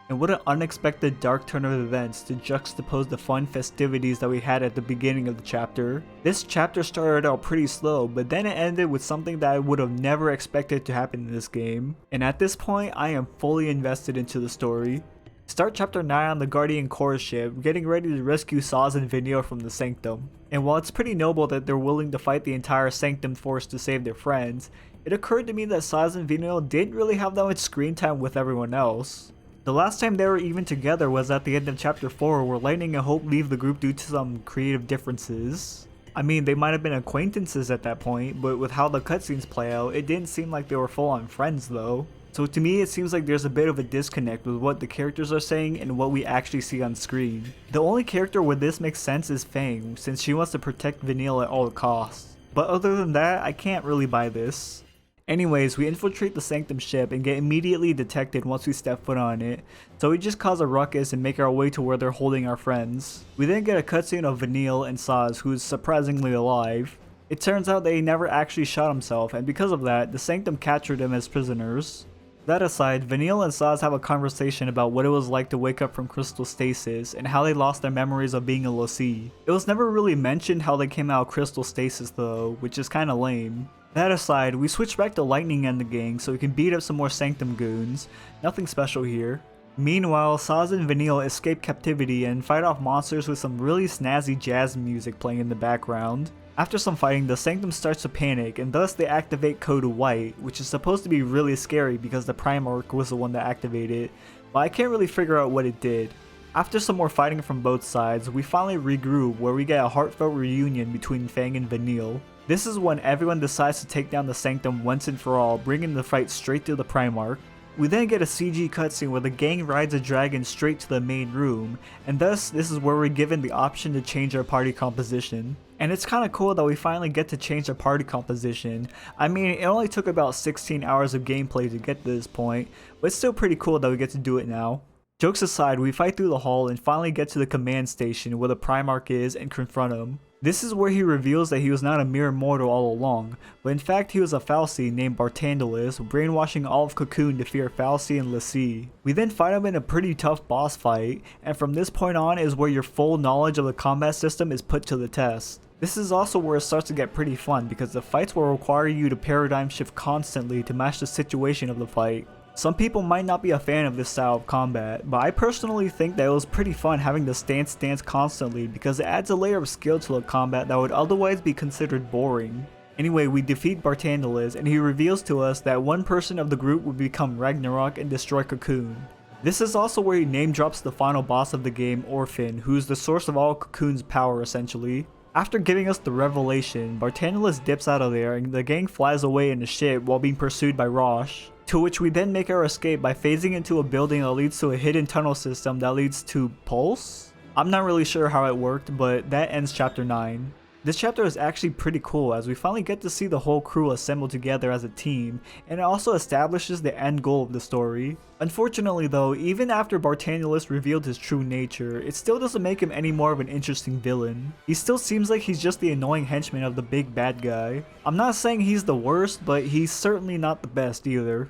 And what an unexpected dark turn of events to juxtapose the fun festivities that we had at the beginning of the chapter. This chapter started out pretty slow, but then it ended with something that I would have never expected to happen in this game. And at this point, I am fully invested into the story. Start chapter 9 on the Guardian Core ship, getting ready to rescue Saz and Vanille from the Sanctum. And while it's pretty noble that they're willing to fight the entire Sanctum force to save their friends, it occurred to me that Saz and Vanille didn't really have that much screen time with everyone else. The last time they were even together was at the end of chapter 4 where Lightning and Hope leave the group due to some creative differences. I mean, they might have been acquaintances at that point, but with how the cutscenes play out, it didn't seem like they were full-on friends though. So to me, it seems like there's a bit of a disconnect with what the characters are saying and what we actually see on screen. The only character where this makes sense is Fang, since she wants to protect Vanille at all costs. But other than that, I can't really buy this. Anyways, we infiltrate the Sanctum ship and get immediately detected once we step foot on it, so we just cause a ruckus and make our way to where they're holding our friends. We then get a cutscene of Vanille and Saz, who is surprisingly alive. It turns out that he never actually shot himself, and because of that, the Sanctum captured him as prisoners. That aside, Vanille and Saz have a conversation about what it was like to wake up from crystal stasis and how they lost their memories of being a L'Cie. It was never really mentioned how they came out of crystal stasis though, which is kinda lame. That aside, we switch back to Lightning and the gang so we can beat up some more Sanctum goons. Nothing special here. Meanwhile, Saz and Vanille escape captivity and fight off monsters with some really snazzy jazz music playing in the background. After some fighting, the Sanctum starts to panic and thus they activate Code White, which is supposed to be really scary because the Primarch was the one that activated it, but I can't really figure out what it did. After some more fighting from both sides, we finally regroup where we get a heartfelt reunion between Fang and Vanille. This is when everyone decides to take down the Sanctum once and for all, bringing the fight straight to the Primarch. We then get a CG cutscene where the gang rides a dragon straight to the main room, and thus this is where we're given the option to change our party composition. And it's kinda cool that we finally get to change our party composition. I mean, it only took about 16 hours of gameplay to get to this point, but it's still pretty cool that we get to do it now. Jokes aside, we fight through the hall and finally get to the command station where the Primarch is and confront him. This is where he reveals that he was not a mere mortal all along, but in fact he was a fal'Cie named Barthandelus, brainwashing all of Cocoon to fear fal'Cie and L'Cie. We then fight him in a pretty tough boss fight, and from this point on is where your full knowledge of the combat system is put to the test. This is also where it starts to get pretty fun because the fights will require you to paradigm shift constantly to match the situation of the fight. Some people might not be a fan of this style of combat, but I personally think that it was pretty fun having to stance constantly because it adds a layer of skill to a combat that would otherwise be considered boring. Anyway, we defeat Barthandelus and he reveals to us that one person of the group would become Ragnarok and destroy Cocoon. This is also where he name drops the final boss of the game, Orphan, who is the source of all Cocoon's power essentially. After giving us the revelation, Bartanulus dips out of there and the gang flies away in a ship while being pursued by Rosh, to which we then make our escape by phasing into a building that leads to a hidden tunnel system that leads to Pulse? I'm not really sure how it worked, but that ends chapter 9. This chapter is actually pretty cool as we finally get to see the whole crew assemble together as a team, and it also establishes the end goal of the story. Unfortunately though, even after Bartanulus revealed his true nature, it still doesn't make him any more of an interesting villain. He still seems like he's just the annoying henchman of the big bad guy. I'm not saying he's the worst, but he's certainly not the best either.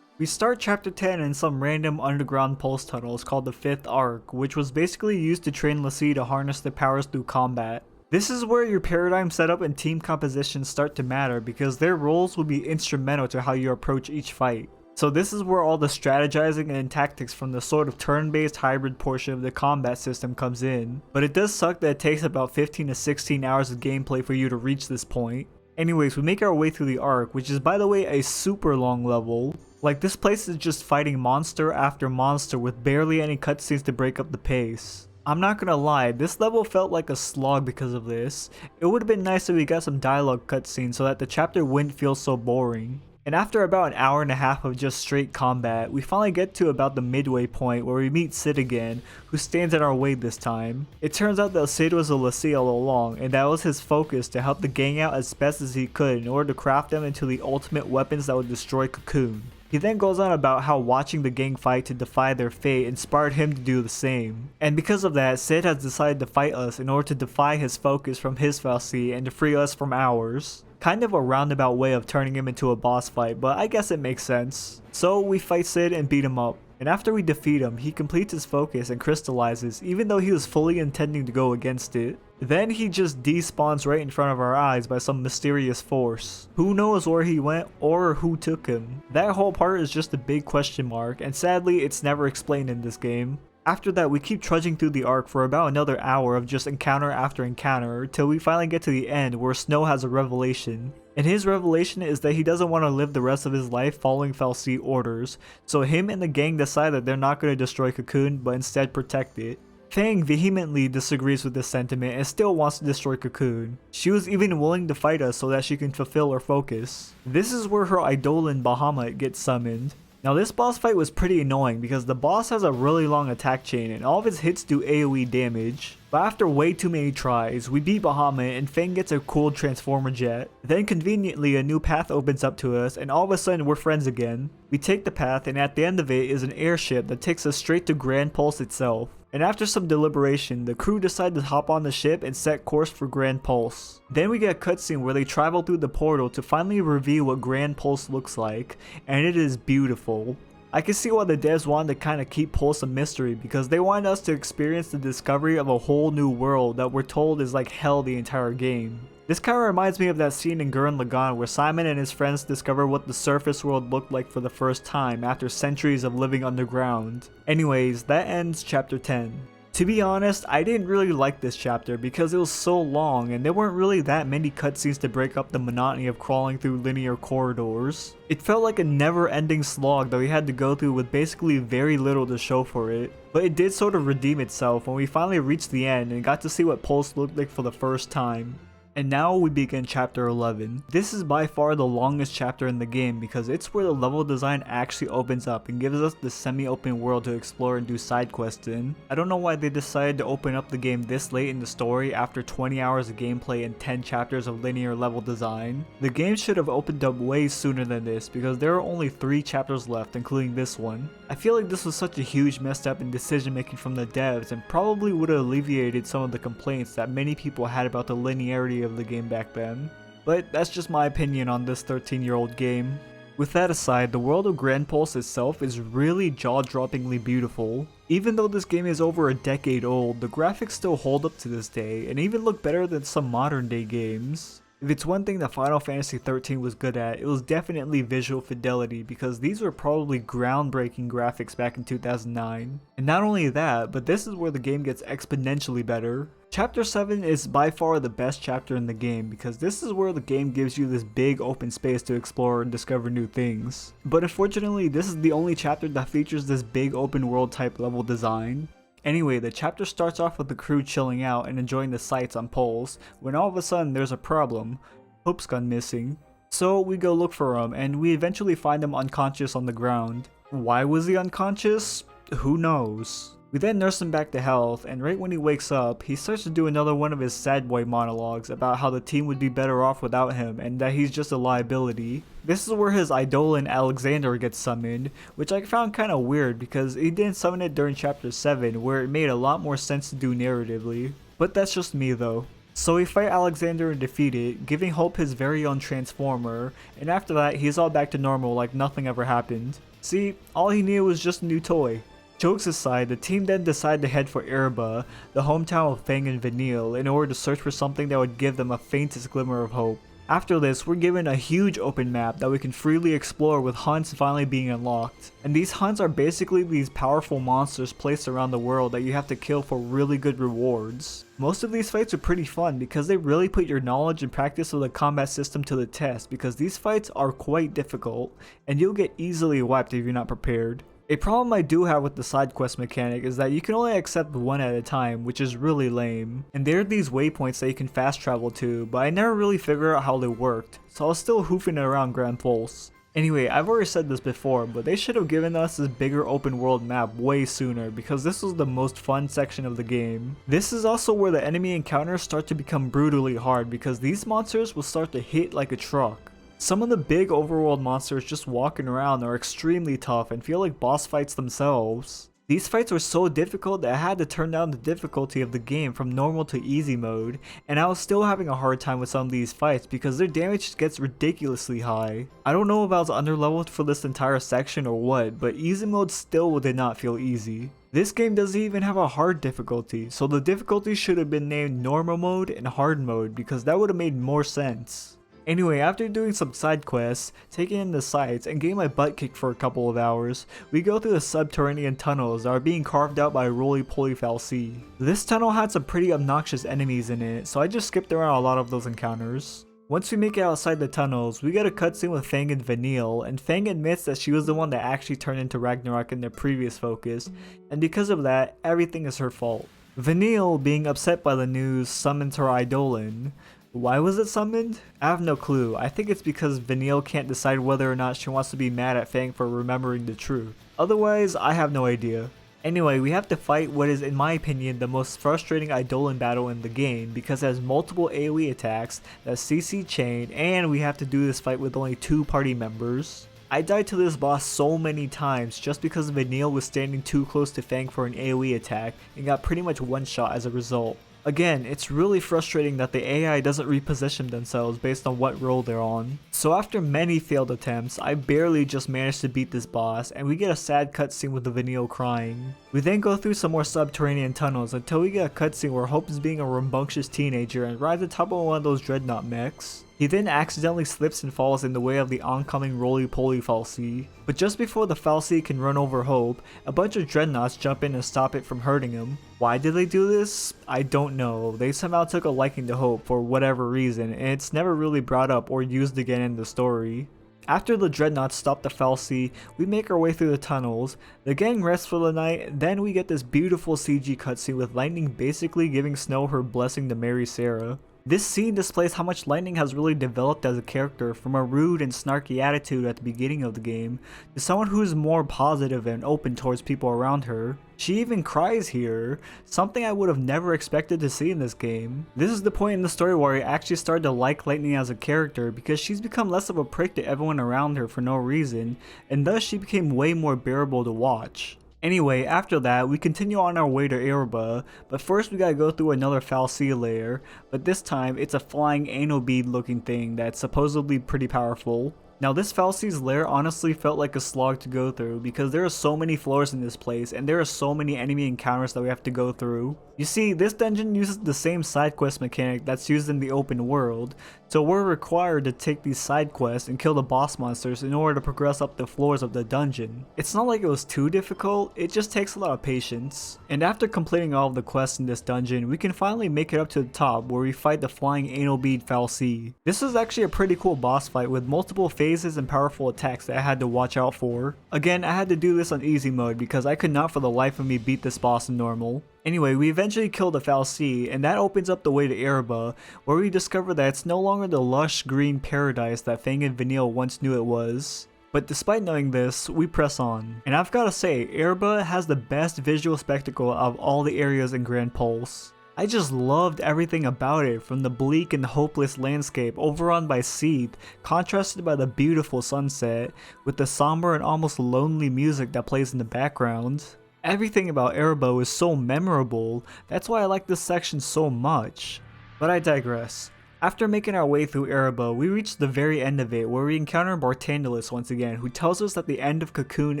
We start chapter 10 in some random underground pulse tunnels called the 5th Arc, which was basically used to train Lassie to harness their powers through combat. This is where your paradigm setup and team composition start to matter because their roles will be instrumental to how you approach each fight. So this is where all the strategizing and tactics from the sort of turn-based hybrid portion of the combat system comes in. But it does suck that it takes about 15 to 16 hours of gameplay for you to reach this point. Anyways, we make our way through the arc, which is by the way a super long level. Like, this place is just fighting monster after monster with barely any cutscenes to break up the pace. I'm not gonna lie, this level felt like a slog because of this. It would have been nice if we got some dialogue cutscenes so that the chapter wouldn't feel so boring. And after about an hour and a half of just straight combat, we finally get to about the midway point where we meet Sid again, who stands in our way this time. It turns out that Sid was a Lassie all along, and that was his focus to help the gang out as best as he could in order to craft them into the ultimate weapons that would destroy Cocoon. He then goes on about how watching the gang fight to defy their fate inspired him to do the same. And because of that, Sid has decided to fight us in order to defy his focus from his fal'Cie and to free us from ours. Kind of a roundabout way of turning him into a boss fight, but I guess it makes sense. So we fight Sid and beat him up. And after we defeat him, he completes his focus and crystallizes, even though he was fully intending to go against it. Then he just despawns right in front of our eyes by some mysterious force. Who knows where he went or who took him? That whole part is just a big question mark, and sadly it's never explained in this game. After that, we keep trudging through the arc for about another hour of just encounter after encounter till we finally get to the end where Snow has a revelation. And his revelation is that he doesn't want to live the rest of his life following fal'Cie orders, so him and the gang decide that they're not going to destroy Cocoon but instead protect it. Fang vehemently disagrees with this sentiment and still wants to destroy Cocoon. She was even willing to fight us so that she can fulfill her focus. This is where her Eidolon Bahamut gets summoned. Now this boss fight was pretty annoying because the boss has a really long attack chain and all of his hits do AoE damage. But after way too many tries, we beat Bahamut and Fang gets a cool transformer jet. Then conveniently a new path opens up to us and all of a sudden we're friends again. We take the path and at the end of it is an airship that takes us straight to Grand Pulse itself. And after some deliberation, the crew decide to hop on the ship and set course for Grand Pulse. Then we get a cutscene where they travel through the portal to finally reveal what Grand Pulse looks like, and it is beautiful. I can see why the devs wanted to kind of keep Pulse a mystery because they wanted us to experience the discovery of a whole new world that we're told is like hell the entire game. This kind of reminds me of that scene in Gurren Lagann where Simon and his friends discover what the surface world looked like for the first time after centuries of living underground. Anyways, that ends chapter 10. To be honest, I didn't really like this chapter because it was so long and there weren't really that many cutscenes to break up the monotony of crawling through linear corridors. It felt like a never-ending slog that we had to go through with basically very little to show for it. But it did sort of redeem itself when we finally reached the end and got to see what Pulse looked like for the first time. And now we begin chapter 11. This is by far the longest chapter in the game because it's where the level design actually opens up and gives us the semi-open world to explore and do side quests in. I don't know why they decided to open up the game this late in the story after 20 hours of gameplay and 10 chapters of linear level design. The game should have opened up way sooner than this because there are only 3 chapters left, including this one. I feel like this was such a huge messed up in decision making from the devs and probably would have alleviated some of the complaints that many people had about the linearity of the game back then. But that's just my opinion on this 13-year-old game. With that aside, the world of Grand Pulse itself is really jaw-droppingly beautiful. Even though this game is over a decade old, the graphics still hold up to this day and even look better than some modern day games. If it's one thing that Final Fantasy XIII was good at, it was definitely visual fidelity because these were probably groundbreaking graphics back in 2009. And not only that, but this is where the game gets exponentially better. Chapter 7 is by far the best chapter in the game because this is where the game gives you this big open space to explore and discover new things. But unfortunately, this is the only chapter that features this big open world type level design. Anyway, the chapter starts off with the crew chilling out and enjoying the sights on poles, when all of a sudden there's a problem. Hope's gone missing. So we go look for him, and we eventually find him unconscious on the ground. Why was he unconscious? Who knows? We then nurse him back to health, and right when he wakes up, he starts to do another one of his sad boy monologues about how the team would be better off without him and that he's just a liability. This is where his eidolon Alexander gets summoned, which I found kinda weird because he didn't summon it during chapter 7 where it made a lot more sense to do narratively. But that's just me though. So we fight Alexander and defeat it, giving Hope his very own transformer, and after that he's all back to normal like nothing ever happened. See, all he needed was just a new toy. Jokes aside, the team then decided to head for Erba, the hometown of Fang and Vanille, in order to search for something that would give them a faintest glimmer of hope. After this, we're given a huge open map that we can freely explore with hunts finally being unlocked. And these hunts are basically these powerful monsters placed around the world that you have to kill for really good rewards. Most of these fights are pretty fun because they really put your knowledge and practice of the combat system to the test because these fights are quite difficult and you'll get easily wiped if you're not prepared. A problem I do have with the side quest mechanic is that you can only accept one at a time, which is really lame. And there are these waypoints that you can fast travel to, but I never really figured out how they worked, so I was still hoofing it around Grand Pulse. Anyway, I've already said this before, but they should have given us this bigger open world map way sooner because this was the most fun section of the game. This is also where the enemy encounters start to become brutally hard because these monsters will start to hit like a truck. Some of the big overworld monsters just walking around are extremely tough and feel like boss fights themselves. These fights were so difficult that I had to turn down the difficulty of the game from normal to easy mode, and I was still having a hard time with some of these fights because their damage gets ridiculously high. I don't know if I was underleveled for this entire section or what, but easy mode still did not feel easy. This game doesn't even have a hard difficulty, so the difficulty should have been named normal mode and hard mode because that would have made more sense. Anyway, after doing some side quests, taking in the sights, and getting my butt kicked for a couple of hours, we go through the subterranean tunnels that are being carved out by roly-poly fal'Cie. This tunnel had some pretty obnoxious enemies in it, so I just skipped around a lot of those encounters. Once we make it outside the tunnels, we get a cutscene with Fang and Vanille, and Fang admits that she was the one that actually turned into Ragnarok in their previous focus, and because of that, everything is her fault. Vanille, being upset by the news, summons her eidolon. Why was it summoned? I have no clue. I think it's because Vanille can't decide whether or not she wants to be mad at Fang for remembering the truth. Otherwise, I have no idea. Anyway, we have to fight what is, in my opinion, the most frustrating eidolon battle in the game because it has multiple AoE attacks that CC chain, and we have to do this fight with only 2 party members. I died to this boss so many times just because Vanille was standing too close to Fang for an AoE attack and got pretty much one shot as a result. Again, it's really frustrating that the AI doesn't reposition themselves based on what role they're on. So after many failed attempts, I barely just managed to beat this boss, and we get a sad cutscene with the Vanille crying. We then go through some more subterranean tunnels until we get a cutscene where Hope is being a rambunctious teenager and rides atop of one of those dreadnought mechs. He then accidentally slips and falls in the way of the oncoming roly-poly fal'Cie. But just before the fal'Cie can run over Hope, a bunch of dreadnoughts jump in and stop it from hurting him. Why did they do this? I don't know. They somehow took a liking to Hope for whatever reason, and it's never really brought up or used again in the story. After the dreadnoughts stop the fal'Cie, we make our way through the tunnels, the gang rests for the night, then we get this beautiful CG cutscene with Lightning basically giving Snow her blessing to marry Sarah. This scene displays how much Lightning has really developed as a character from a rude and snarky attitude at the beginning of the game to someone who is more positive and open towards people around her. She even cries here, something I would have never expected to see in this game. This is the point in the story where I actually started to like Lightning as a character because she's become less of a prick to everyone around her for no reason, and thus she became way more bearable to watch. Anyway, after that, we continue on our way to Erba, but first we gotta go through another fal'Cie layer, but this time it's a flying anal bead looking thing that's supposedly pretty powerful. Now this fal'Cie's lair honestly felt like a slog to go through because there are so many floors in this place and there are so many enemy encounters that we have to go through. You see, this dungeon uses the same side quest mechanic that's used in the open world, So we're required to take these side quests and kill the boss monsters in order to progress up the floors of the dungeon. It's not like it was too difficult, it just takes a lot of patience. And after completing all of the quests in this dungeon, we can finally make it up to the top where we fight the flying anal bead fal'Cie. This was actually a pretty cool boss fight with multiple phases and powerful attacks that I had to watch out for. Again, I had to do this on easy mode because I could not for the life of me beat this boss in normal. Anyway, we eventually kill the fal'Cie, and that opens up the way to Erba, where we discover that it's no longer the lush green paradise that Fang and Vanille once knew it was. But despite knowing this, we press on. And I've gotta say, Erba has the best visual spectacle of all the areas in Grand Pulse. I just loved everything about it, from the bleak and hopeless landscape overrun by Seath, contrasted by the beautiful sunset, with the somber and almost lonely music that plays in the background. Everything about Erba is so memorable, that's why I like this section so much. But I digress. After making our way through Erba, we reach the very end of it where we encounter Barthandelus once again, who tells us that the end of Cocoon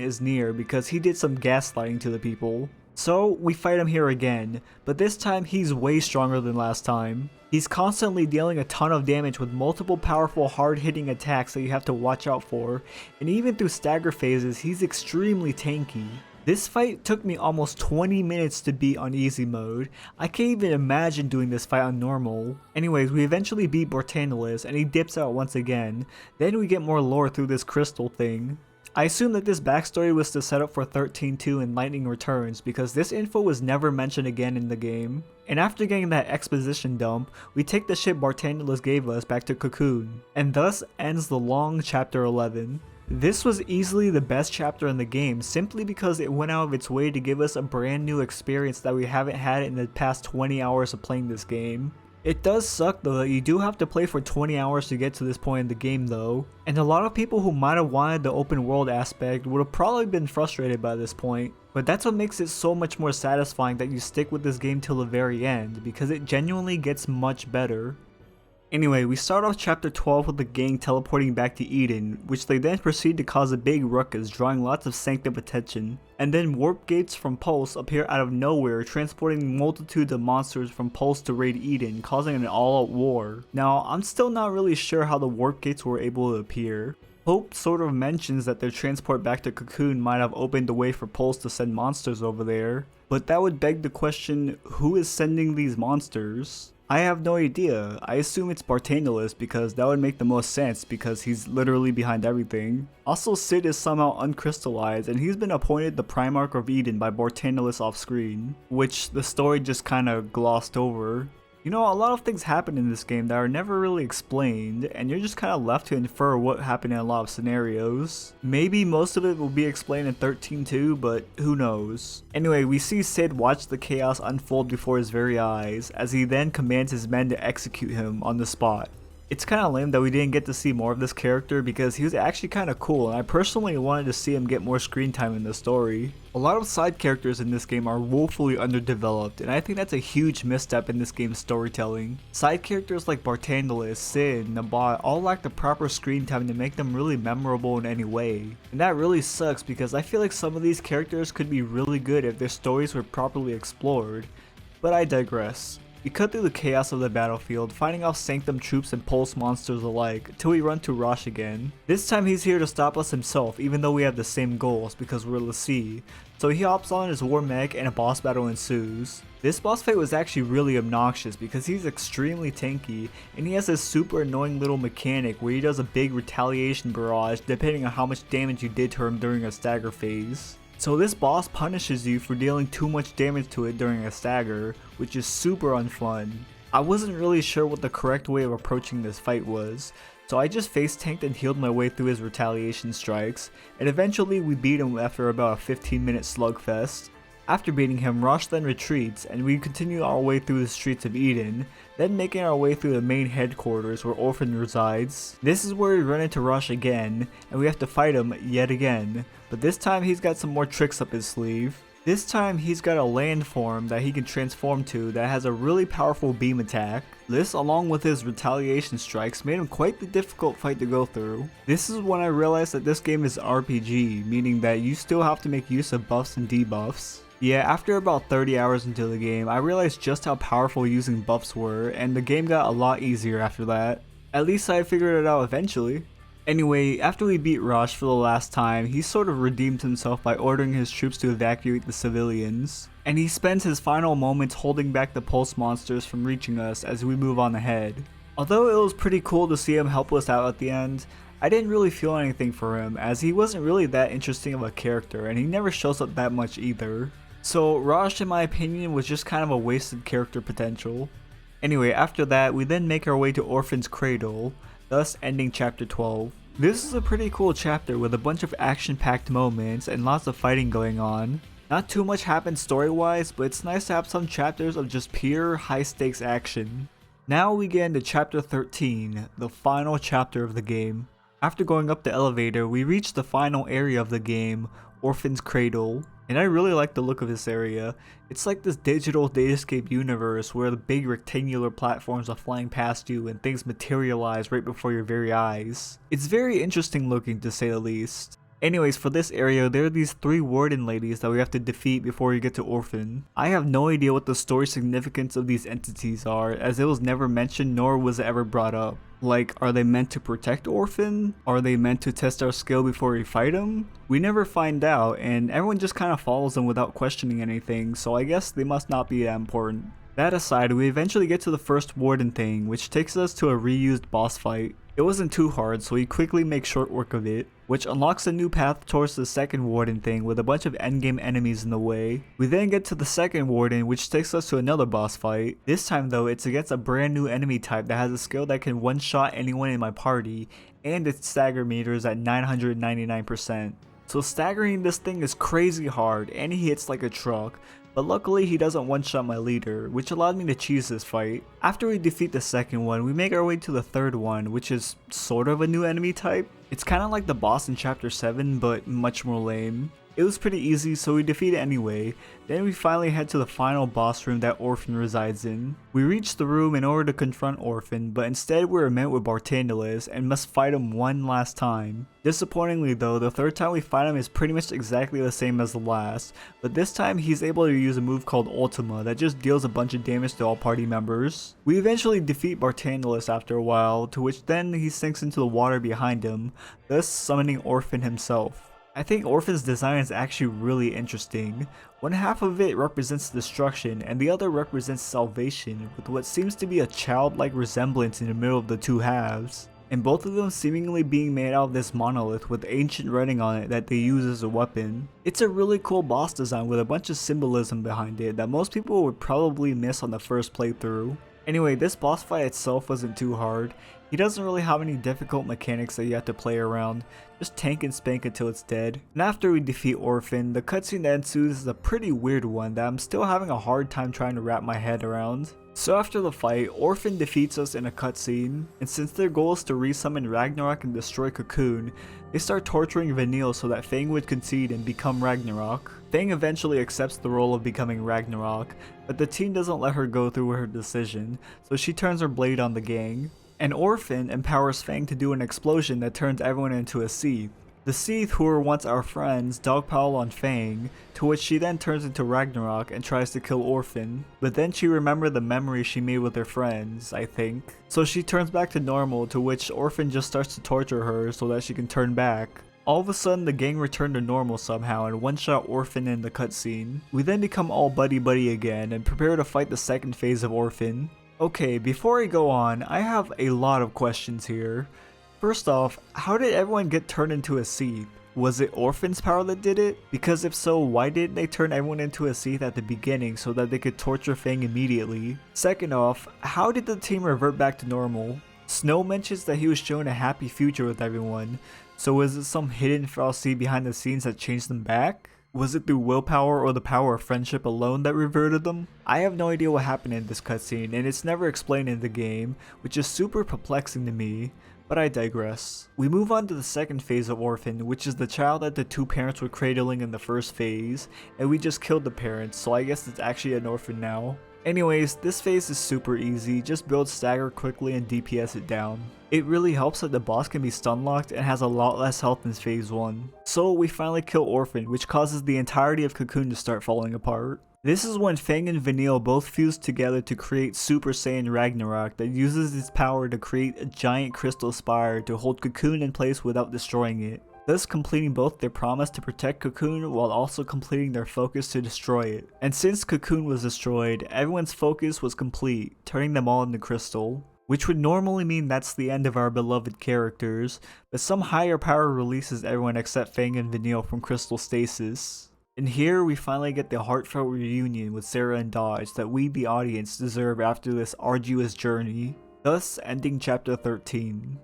is near because he did some gaslighting to the people. So we fight him here again, but this time he's way stronger than last time. He's constantly dealing a ton of damage with multiple powerful hard-hitting attacks that you have to watch out for, and even through stagger phases he's extremely tanky. This fight took me almost 20 minutes to beat on easy mode. I can't even imagine doing this fight on normal. Anyways, we eventually beat Barthandelus and he dips out once again. Then we get more lore through this crystal thing. I assume that this backstory was to set up for 13-2 and Lightning Returns because this info was never mentioned again in the game. And after getting that exposition dump, we take the ship Barthandelus gave us back to Cocoon. And thus ends the long chapter 11. This was easily the best chapter in the game simply because it went out of its way to give us a brand new experience that we haven't had in the past 20 hours of playing this game. It does suck though that you do have to play for 20 hours to get to this point in the game though, and a lot of people who might have wanted the open world aspect would have probably been frustrated by this point. But that's what makes it so much more satisfying that you stick with this game till the very end, because it genuinely gets much better. Anyway, we start off chapter 12 with the gang teleporting back to Eden, which they then proceed to cause a big ruckus, drawing lots of Sanctum attention. And then warp gates from Pulse appear out of nowhere, transporting multitudes of monsters from Pulse to raid Eden, causing an all-out war. Now, I'm still not really sure how the warp gates were able to appear. Hope sort of mentions that their transport back to Cocoon might have opened the way for Pulse to send monsters over there, but that would beg the question, who is sending these monsters? I have no idea. I assume it's Barthandelus because that would make the most sense because he's literally behind everything. Also, Sid is somehow uncrystallized and he's been appointed the Primarch of Eden by Barthandelus off screen, which the story just kinda glossed over. You know, a lot of things happen in this game that are never really explained, and you're just kind of left to infer what happened in a lot of scenarios. Maybe most of it will be explained in 13-2, but who knows. Anyway, we see Sid watch the chaos unfold before his very eyes, as he then commands his men to execute him on the spot. It's kind of lame that we didn't get to see more of this character because he was actually kind of cool, and I personally wanted to see him get more screen time in the story. A lot of side characters in this game are woefully underdeveloped, and I think that's a huge misstep in this game's storytelling. Side characters like Barthandelus, Sid, Nabat all lack the proper screen time to make them really memorable in any way. And that really sucks because I feel like some of these characters could be really good if their stories were properly explored. But I digress. We cut through the chaos of the battlefield, fighting off Sanctum troops and Pulse monsters alike, till we run to Rosh again. This time he's here to stop us himself, even though we have the same goals because we're l'Cie. So he hops on his war mech and a boss battle ensues. This boss fight was actually really obnoxious because he's extremely tanky, and he has this super annoying little mechanic where he does a big retaliation barrage depending on how much damage you did to him during a stagger phase. So this boss punishes you for dealing too much damage to it during a stagger, which is super unfun. I wasn't really sure what the correct way of approaching this fight was, so I just face tanked and healed my way through his retaliation strikes, and eventually we beat him after about a 15-minute slugfest. After beating him, Rosh then retreats, and we continue our way through the streets of Eden, then making our way through the main headquarters where Orphan resides. This is where we run into Rosh again, and we have to fight him yet again, but this time he's got some more tricks up his sleeve. This time he's got a landform that he can transform to that has a really powerful beam attack. This, along with his retaliation strikes, made him quite the difficult fight to go through. This is when I realized that this game is RPG, meaning that you still have to make use of buffs and debuffs. Yeah, after about 30 hours into the game, I realized just how powerful using buffs were, and the game got a lot easier after that. At least I figured it out eventually. Anyway, after we beat Rosh for the last time, he sort of redeemed himself by ordering his troops to evacuate the civilians. And he spends his final moments holding back the pulse monsters from reaching us as we move on ahead. Although it was pretty cool to see him help us out at the end, I didn't really feel anything for him as he wasn't really that interesting of a character and he never shows up that much either. So Rosh, in my opinion, was just kind of a wasted character potential. Anyway, after that, we then make our way to Orphan's Cradle, thus ending chapter 12. This is a pretty cool chapter with a bunch of action-packed moments and lots of fighting going on. Not too much happens story-wise, but it's nice to have some chapters of just pure high-stakes action. Now we get into chapter 13, the final chapter of the game. After going up the elevator, we reach the final area of the game, Orphan's Cradle. And I really like the look of this area. It's like this digital datascape universe where the big rectangular platforms are flying past you and things materialize right before your very eyes. It's very interesting looking, to say the least. Anyways, for this area, there are these 3 warden ladies that we have to defeat before we get to Orphan. I have no idea what the story significance of these entities are, as it was never mentioned nor was it ever brought up. Like, are they meant to protect Orphan? Are they meant to test our skill before we fight them? We never find out, and everyone just kind of follows them without questioning anything, so I guess they must not be that important. That aside, we eventually get to the first warden thing, which takes us to a reused boss fight. It wasn't too hard, so we quickly make short work of it, which unlocks a new path towards the second warden thing with a bunch of endgame enemies in the way. We then get to the second warden, which takes us to another boss fight. This time though, it's against a brand new enemy type that has a skill that can one-shot anyone in my party, and its stagger meter is at 999%. So staggering this thing is crazy hard, and he hits like a truck. But luckily he doesn't one-shot my leader, which allowed me to cheese this fight. After we defeat the second one, we make our way to the third one, which is sort of a new enemy type. It's kind of like the boss in chapter 7, but much more lame. It was pretty easy, so we defeat it anyway. Then we finally head to the final boss room that Orphan resides in. We reach the room in order to confront Orphan, but instead we are met with Bartandalis and must fight him one last time. Disappointingly though, the third time we fight him is pretty much exactly the same as the last, but this time he's able to use a move called Ultima that just deals a bunch of damage to all party members. We eventually defeat Bartandalis after a while, to which then he sinks into the water behind him, thus summoning Orphan himself. I think Orphan's design is actually really interesting. One half of it represents destruction and the other represents salvation, with what seems to be a childlike resemblance in the middle of the two halves, and both of them seemingly being made out of this monolith with ancient writing on it that they use as a weapon. It's a really cool boss design with a bunch of symbolism behind it that most people would probably miss on the first playthrough. Anyway, this boss fight itself wasn't too hard. He doesn't really have any difficult mechanics that you have to play around, just tank and spank until it's dead. And after we defeat Orphan, the cutscene that ensues is a pretty weird one that I'm still having a hard time trying to wrap my head around. So after the fight, Orphan defeats us in a cutscene, and since their goal is to resummon Ragnarok and destroy Cocoon, they start torturing Vanille so that Fang would concede and become Ragnarok. Fang eventually accepts the role of becoming Ragnarok, but the team doesn't let her go through her decision, so she turns her blade on the gang. And Orphan empowers Fang to do an explosion that turns everyone into a Seath. The Seath, who were once our friends, dogpile on Fang, to which she then turns into Ragnarok and tries to kill Orphan. But then she remembered the memory she made with her friends, I think. So she turns back to normal, to which Orphan just starts to torture her so that she can turn back. All of a sudden the gang returned to normal somehow and one-shot Orphan in the cutscene. We then become all buddy-buddy again and prepare to fight the second phase of Orphan. Okay, before I go on, I have a lot of questions here. First off, how did everyone get turned into a Seath? Was it Orphan's power that did it? Because if so, why didn't they turn everyone into a Seath at the beginning so that they could torture Fang immediately? Second off, how did the team revert back to normal? Snow mentions that he was shown a happy future with everyone, so was it some hidden fallacy behind the scenes that changed them back? Was it through willpower or the power of friendship alone that reverted them? I have no idea what happened in this cutscene, and it's never explained in the game, which is super perplexing to me, but I digress. We move on to the second phase of Orphan, which is the child that the two parents were cradling in the first phase, and we just killed the parents, so I guess it's actually an orphan now. Anyways, this phase is super easy, just build stagger quickly and DPS it down. It really helps that the boss can be stun locked and has a lot less health than phase 1. So we finally kill Orphan, which causes the entirety of Cocoon to start falling apart. This is when Fang and Vanille both fuse together to create Super Saiyan Ragnarok that uses its power to create a giant crystal spire to hold Cocoon in place without destroying it, thus completing both their promise to protect Cocoon while also completing their focus to destroy it. And since Cocoon was destroyed, everyone's focus was complete, turning them all into crystal. Which would normally mean that's the end of our beloved characters, but some higher power releases everyone except Fang and Vanille from crystal stasis. And here we finally get the heartfelt reunion with Sarah and Dodge that we the audience deserve after this arduous journey, thus ending chapter 13.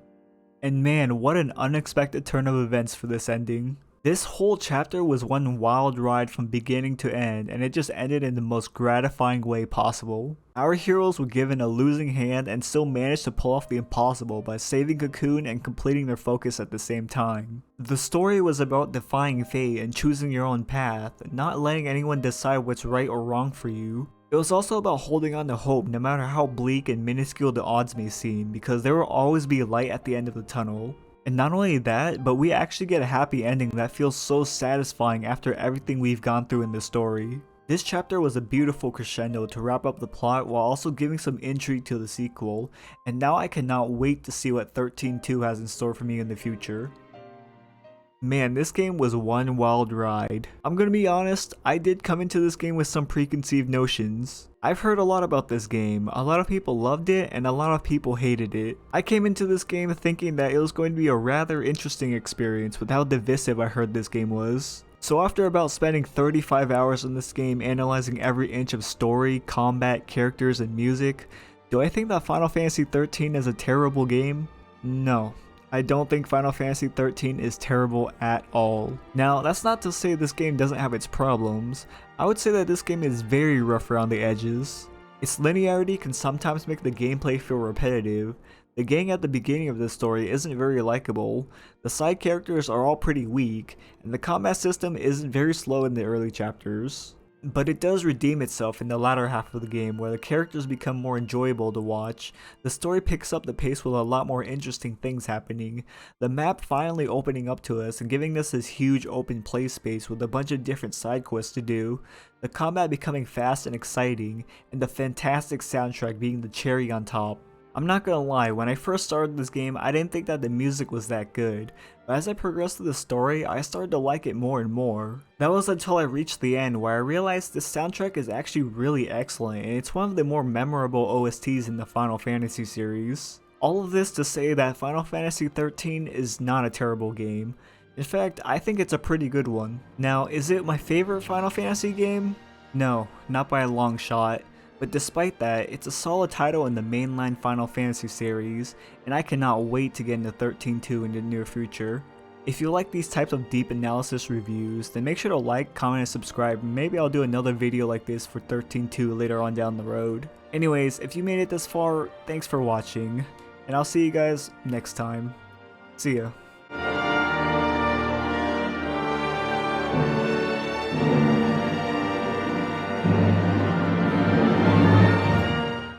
And man, what an unexpected turn of events for this ending. This whole chapter was one wild ride from beginning to end, and it just ended in the most gratifying way possible. Our heroes were given a losing hand and still managed to pull off the impossible by saving Cocoon and completing their focus at the same time. The story was about defying fate and choosing your own path, not letting anyone decide what's right or wrong for you. It was also about holding on to hope no matter how bleak and minuscule the odds may seem, because there will always be light at the end of the tunnel. And not only that, but we actually get a happy ending that feels so satisfying after everything we've gone through in the story. This chapter was a beautiful crescendo to wrap up the plot while also giving some intrigue to the sequel, and now I cannot wait to see what 13-2 has in store for me in the future. Man, this game was one wild ride. I'm gonna be honest, I did come into this game with some preconceived notions. I've heard a lot about this game, a lot of people loved it and a lot of people hated it. I came into this game thinking that it was going to be a rather interesting experience with how divisive I heard this game was. So after about spending 35 hours in this game analyzing every inch of story, combat, characters, and music, do I think that Final Fantasy XIII is a terrible game? No. I don't think Final Fantasy XIII is terrible at all. Now, that's not to say this game doesn't have its problems. I would say that this game is very rough around the edges. Its linearity can sometimes make the gameplay feel repetitive. The gang at the beginning of this story isn't very likable, the side characters are all pretty weak, and the combat system isn't very slow in the early chapters. But it does redeem itself in the latter half of the game where the characters become more enjoyable to watch, the story picks up the pace with a lot more interesting things happening, the map finally opening up to us and giving us this huge open play space with a bunch of different side quests to do, the combat becoming fast and exciting, and the fantastic soundtrack being the cherry on top. I'm not gonna lie, when I first started this game I didn't think that the music was that good, but as I progressed through the story I started to like it more and more. That was until I reached the end where I realized this soundtrack is actually really excellent and it's one of the more memorable OSTs in the Final Fantasy series. All of this to say that Final Fantasy XIII is not a terrible game. In fact, I think it's a pretty good one. Now, is it my favorite Final Fantasy game? No, not by a long shot. But despite that, it's a solid title in the mainline Final Fantasy series, and I cannot wait to get into 13-2 in the near future. If you like these types of deep analysis reviews, then make sure to like, comment, and subscribe, and maybe I'll do another video like this for 13-2 later on down the road. Anyways, if you made it this far, thanks for watching, and I'll see you guys next time. See ya.